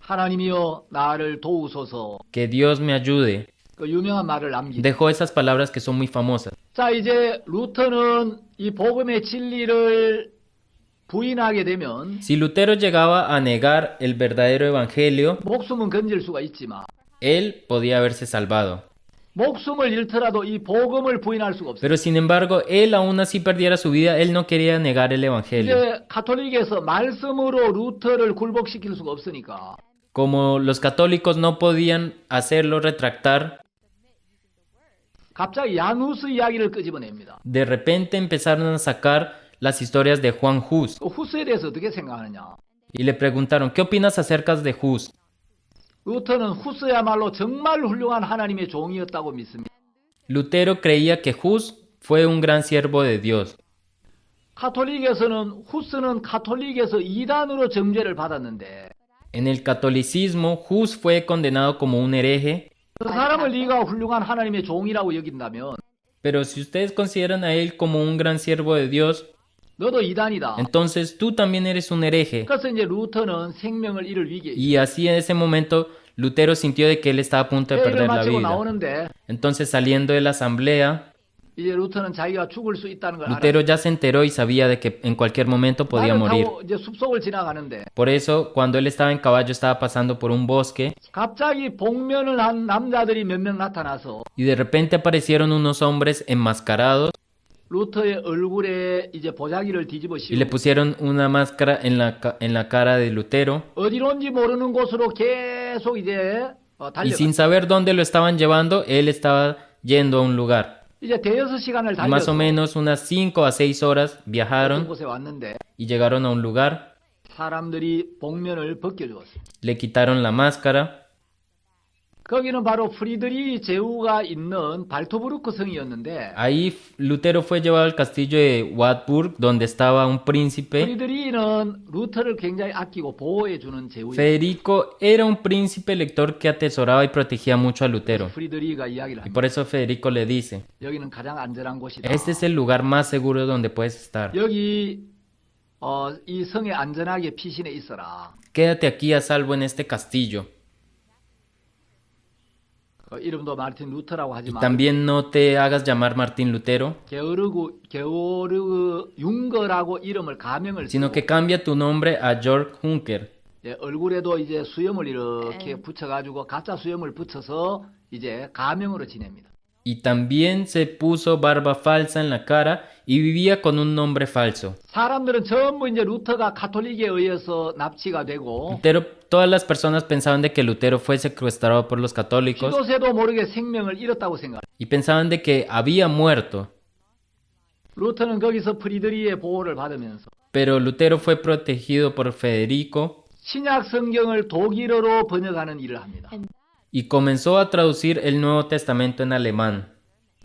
하나님이여 나를 도우소서. Que Dios me ayude. 그 유명한 말을 남기죠. Dejó esas palabras que son muy famosas. 자, 이제 루터는 이 복음의 진리를 부인하게 되면 Si Lutero llegaba a negar el verdadero evangelio, 목숨은 건질 수가 있지만 él podía haberse salvado. 목숨을 잃더라도 이 복음을 부인할 수가 없어요. Pero sin embargo, él aún así perdiera su vida, él no quería negar el evangelio. 이제 가톨릭에서 말씀으로 루터를 굴복시킬 수가 없으니까 Como los católicos no podían hacerlo retractar, 갑자기 야누스 이야기를 끄집어냅니다. de repente empezaron a sacar las historias de Juan Hus 그 후스에 대해서 어떻게 생각하느냐? y le preguntaron, ¿qué opinas acerca de Hus? 루터는 후스야말로 정말 훌륭한 하나님의 종이었다고 믿습니다. Lutero creía que Hus fue un gran siervo de Dios. 가톨릭에서는 후스는 가톨릭에서 이단으로 정죄를 받았는데 En el catolicismo, Hus fue condenado como un hereje, 그 사람을 네가 훌륭한 하나님의 종이라고 여긴다면 pero si ustedes consideran a él como un gran siervo de Dios, 너도 이단이다. entonces tú también eres un hereje. 그래서 이제 루터는 생명을 잃을 위기에 Y así en ese momento Lutero sintió de que él estaba a punto de 회의를 perder la 마치고 vida. 나오는데 Entonces saliendo de la asamblea, 이제 루터는 자기가 죽을 수 있다는 걸 Lutero 알았어요. ya se enteró y sabía de que en cualquier momento podía 말을 morir. 타고 이제 숲속을 지나가는데 Por eso, cuando él estaba en caballo, estaba pasando por un bosque 갑자기 복면을 한 남자들이 몇 명 나타나서 y de repente aparecieron unos hombres enmascarados 루터의 얼굴에 이제 보자기를 뒤집어 y le 씌우고 pusieron una máscara en la cara de Lutero. 어디론지 모르는 곳으로 계속 이제 Y 달려가. sin saber dónde lo estaban llevando, él estaba yendo a un lugar. 이제 대여섯 시간을 Y más o 달려서 menos unas 5 a 6 horas 어떤 viajaron 곳에 왔는데 y llegaron a un lugar, 사람들이 복면을 벗겨주었어요. le quitaron la máscara. 거기는 바로 프리드리 제후가 있는 발토브루크 성이었는데 Ahí Lutero fue llevado al castillo de Wartburg, donde estaba un príncipe. 프리드리는 루터를 굉장히 아끼고 보호해주는 제후였어요. Federico era un príncipe lector que atesoraba y protegía mucho a Lutero. 프리드리가 이야기를 Y 합니다. por eso Federico le dice, 여기는 가장 안전한 곳이다. este es el lugar más seguro donde puedes estar. 여기 이 성에 안전하게 피신해 있어라. Quédate aquí a salvo en este castillo. 이름도 마르틴 루터라고 Y 하지만 también no te hagas llamar Martín Lutero, 게오르그 융거라고 이름을 가명을 sino 쓰고 que cambia tu nombre a Georg Juncker. 얼굴에도 이제 수염을 이렇게 붙여가지고 가짜 수염을 붙여서 이제 가명으로 지냅니다. Y también se puso barba falsa en la cara y vivía con un nombre falso. 사람들은 전부 이제 루터가 가톨릭에 의해서 납치가 되고 Lutero, todas las personas pensaban de que Lutero fue secuestrado por los católicos 피도새도 모르게 생명을 잃었다고 생각. y pensaban de que había muerto. 루터는 거기서 프리드리의 보호를 받으면서 Pero Lutero fue protegido por Federico 신약 성경을 독일어로 번역하는 일을 합니다. y comenzó a traducir el Nuevo Testamento en alemán.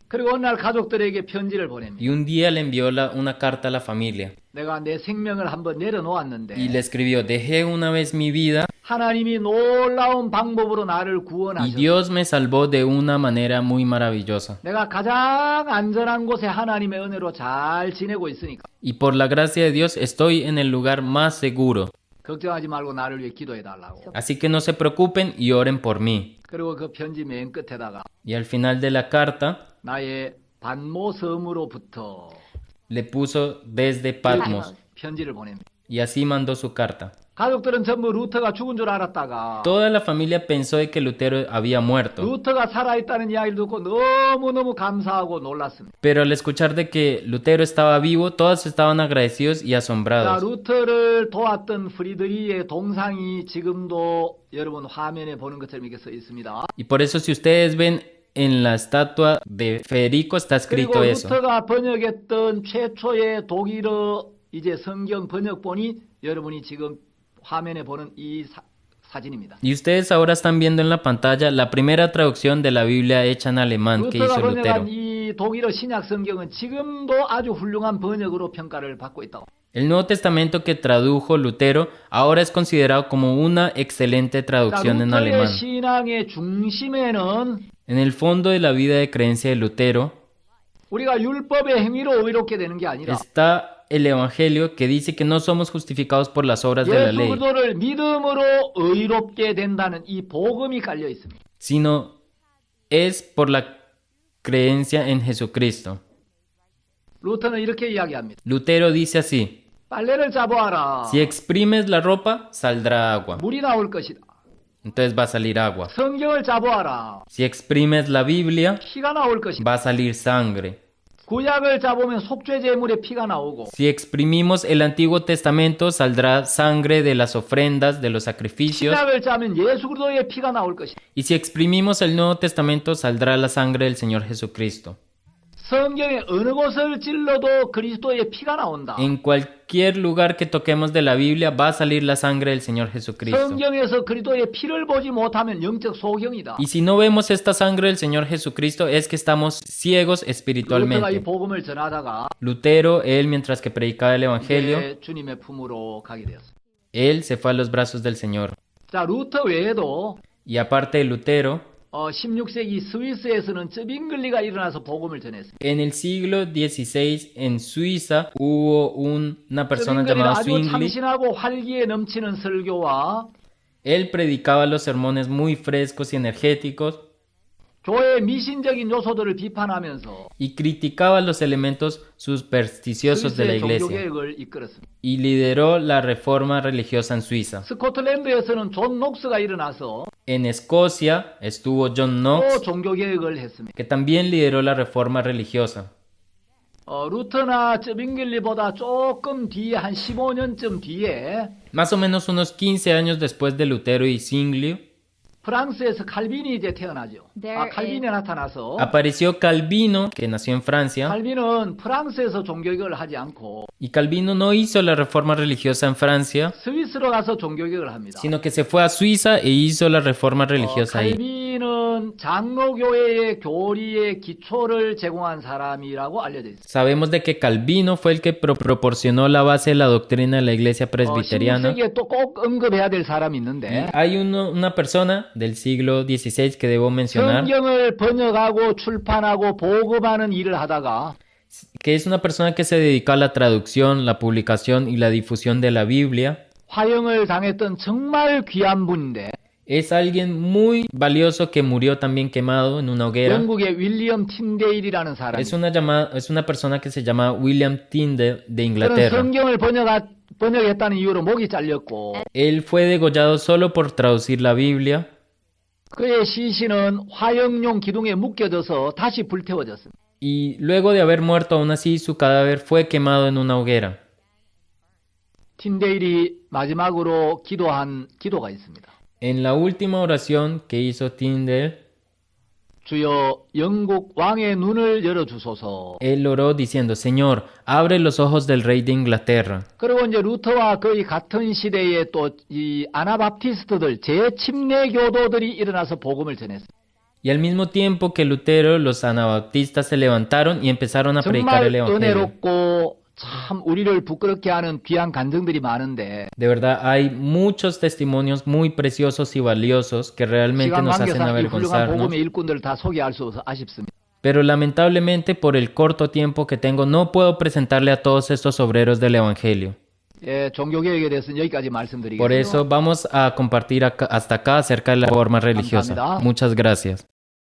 그리고 어느 날 가족들에게 편지를 보냅니다. Y un día le envió una carta a la familia 내가 내 생명을 한번 내려놓았는데 y le escribió, dejé una vez mi vida 하나님이 놀라운 방법으로 나를 y 구원하셨어. Dios me salvó de una manera muy maravillosa. 내가 가장 안전한 곳에 하나님의 은혜로 잘 지내고 있으니까 Y por la gracia de Dios estoy en el lugar más seguro. 걱정하지 말고 나를 위해 기도해 달라고. Así que no se preocupen y oren por mí. 그리고 그 편지 맨 끝에다가 Y al final de la carta 나의 반모 섬으로부터 le puso desde Patmos 편지를 보냅니다. y así mandó su carta. 가족들은 전부 루터가 죽은 줄 알았다가 Toda la familia pensó de que Lutero había muerto, 루터가 살아있다는 이야기를 듣고 너무너무 감사하고 놀랐습니다. pero al escuchar de que Lutero estaba vivo, todos estaban agradecidos y 자, asombrados. 루터를 도왔던 프리드리의 동상이 지금도 여러분 화면에 보는 것처럼 이렇게 써 있습니다. Y por eso si ustedes ven en la estatua de Federico está 그리고 escrito eso. 루터가 번역했던 최초의 독일어 이제 성경 번역본이 여러분이 지금 화면에 보는 이 사진입니다. Y ustedes ahora están viendo en la pantalla la primera traducción de la Biblia hecha en alemán que 루터가 hizo Lutero. 번역한 이 독일어 신약 성경은 지금도 아주 훌륭한 번역으로 평가를 받고 있다고. El Nuevo Testamento que tradujo Lutero ahora es considerado como una excelente 자, traducción en 루터의 alemán. 신앙의 중심에는 En el fondo de la vida de creencia de Lutero 우리가 율법의 행위로 의롭게 되는 게 아니라 está el Evangelio que dice que no somos justificados por las obras de la 예수 ley, 그리스도를 믿음으로 의롭게 된다는 이 복음이 깔려 있습니다. sino es por la creencia en Jesucristo. 루터는 이렇게 이야기합니다. Lutero dice así, 빨래를 잡아와라. si exprimes la ropa, saldrá agua. 물이 나올 것이다. Entonces va a salir agua. 성경을 잡아와라. Si exprimes la Biblia, 피가 나올 것이다. va a salir sangre. 구약을 잡으면 속죄 제물에 피가 나오고 Si exprimimos el Antiguo Testamento, saldrá sangre de las ofrendas, de los sacrificios. 신약을 짜면 예수 그리스도의 피가 나올 것이다. Y si exprimimos el Nuevo Testamento, saldrá la sangre del Señor Jesucristo. 성경의 어느 곳을 찔러도 그리스도의 피가 나온다. En cualquier lugar que toquemos de la Biblia, va a salir la sangre del Señor Jesucristo. 성경에서 그리스도의 피를 보지 못하면 영적 소경이다. Y si no vemos esta sangre del Señor Jesucristo, es que estamos ciegos 루터가 이 espiritualmente. 복음을 전하다가 Lutero, él mientras que predicaba el Evangelio, 이제 주님의 품으로 가게 되었습니다. él se fue a los brazos del Señor. 자, 루터 외에도 Y aparte de Lutero, 16세기 스위스에서는 쯔빙글리가 일어나서 복음을 전했습니다. en el siglo XVI en Suiza hubo una persona 쯔빙글리는 llamada 아주 Zwingli. 참신하고 활기에 넘치는 설교와 Él predicaba los sermones muy frescos y energéticos 교회의 미신적인 요소들을 비판하면서 y criticaba los elementos supersticiosos de la 스위스의 iglesia 종교개혁을 이끌었습니다. y lideró la reforma religiosa en Suiza. 스코틀랜드에서는 존 녹스가 일어나서 En Escocia estuvo John 또 Knox, 종교개혁을 했습니다. que también lideró la reforma religiosa. 루터나 쯔빙글리보다 조금 뒤에 한 15년쯤 뒤에 Más o menos unos 15 años después de Lutero y Zwingli, 프랑스에서 칼빈이 이제 태어나죠. There 칼빈이 나타나서 Apareció Calvino, que nació en Francia, 칼빈은 프랑스에서 종교개혁을 하지 않고 y Calvino no hizo la reforma religiosa en Francia, 스위스로 가서 종교개혁을 합니다. sino que se fue a Suiza e hizo la reforma religiosa ahí. 칼빈은 장로교회의 교리의 기초를 제공한 사람이라고 알려져 있습니다. Sabemos de que Calvino fue el que proporcionó la base de la doctrina de la iglesia presbiteriana. 16세기에 또 꼭 언급해야 될 사람이 있는데 Hay una persona del siglo XVI que debo mencionar, 성경을 번역하고 출판하고 보급하는 일을 하다가 que es una persona que se dedicó a la traducción, la publicación y la difusión de la Biblia. 화형을 당했던 정말 귀한 분인데 Es alguien muy valioso que murió también quemado en una hoguera. 영국의 윌리엄 틴데일이라는 사람이 Es una persona que se llama William Tyndale de 그런 Inglaterra. 성경을 번역했다는 이유로 목이 잘렸고 Él fue degollado solo por traducir la Biblia. 그의 시신은 화형용 기둥에 묶여져서 다시 불태워졌습니다. Y luego de haber muerto aún así, su cadáver fue quemado en una hoguera. 틴데일이 마지막으로 기도한 기도가 있습니다. En la última oración que hizo Tyndale, 주여 영국 왕의 눈을 열어주소서. él oró diciendo, Señor, abre los ojos del rey de Inglaterra. 그리고 이제 루터와 거의 같은 시대에 또 이 아나바프티스트들 재침례교도들이 일어나서 복음을 전했습니다. Y al mismo tiempo que Lutero, los anabaptistas se levantaron y empezaron a predicar 정말 el evangelio. 은혜롭고 참 우리를 부끄럽게 하는 귀한 간증들이 많은데 De verdad, hay muchos testimonios muy preciosos y valiosos que realmente 시간 nos hacen 관계상 이 훌륭한 avergonzarnos. 복음의 일꾼들을 다 소개할 수 없어 아쉽습니다. Pero lamentablemente, por el corto tiempo que tengo, no puedo presentarle a todos estos obreros del evangelio. 예, 종교개혁에 대해서는 여기까지 Por 말씀드리겠습니다. eso vamos a compartir hasta acá acerca de la reforma religiosa. 감사합니다. Muchas gracias.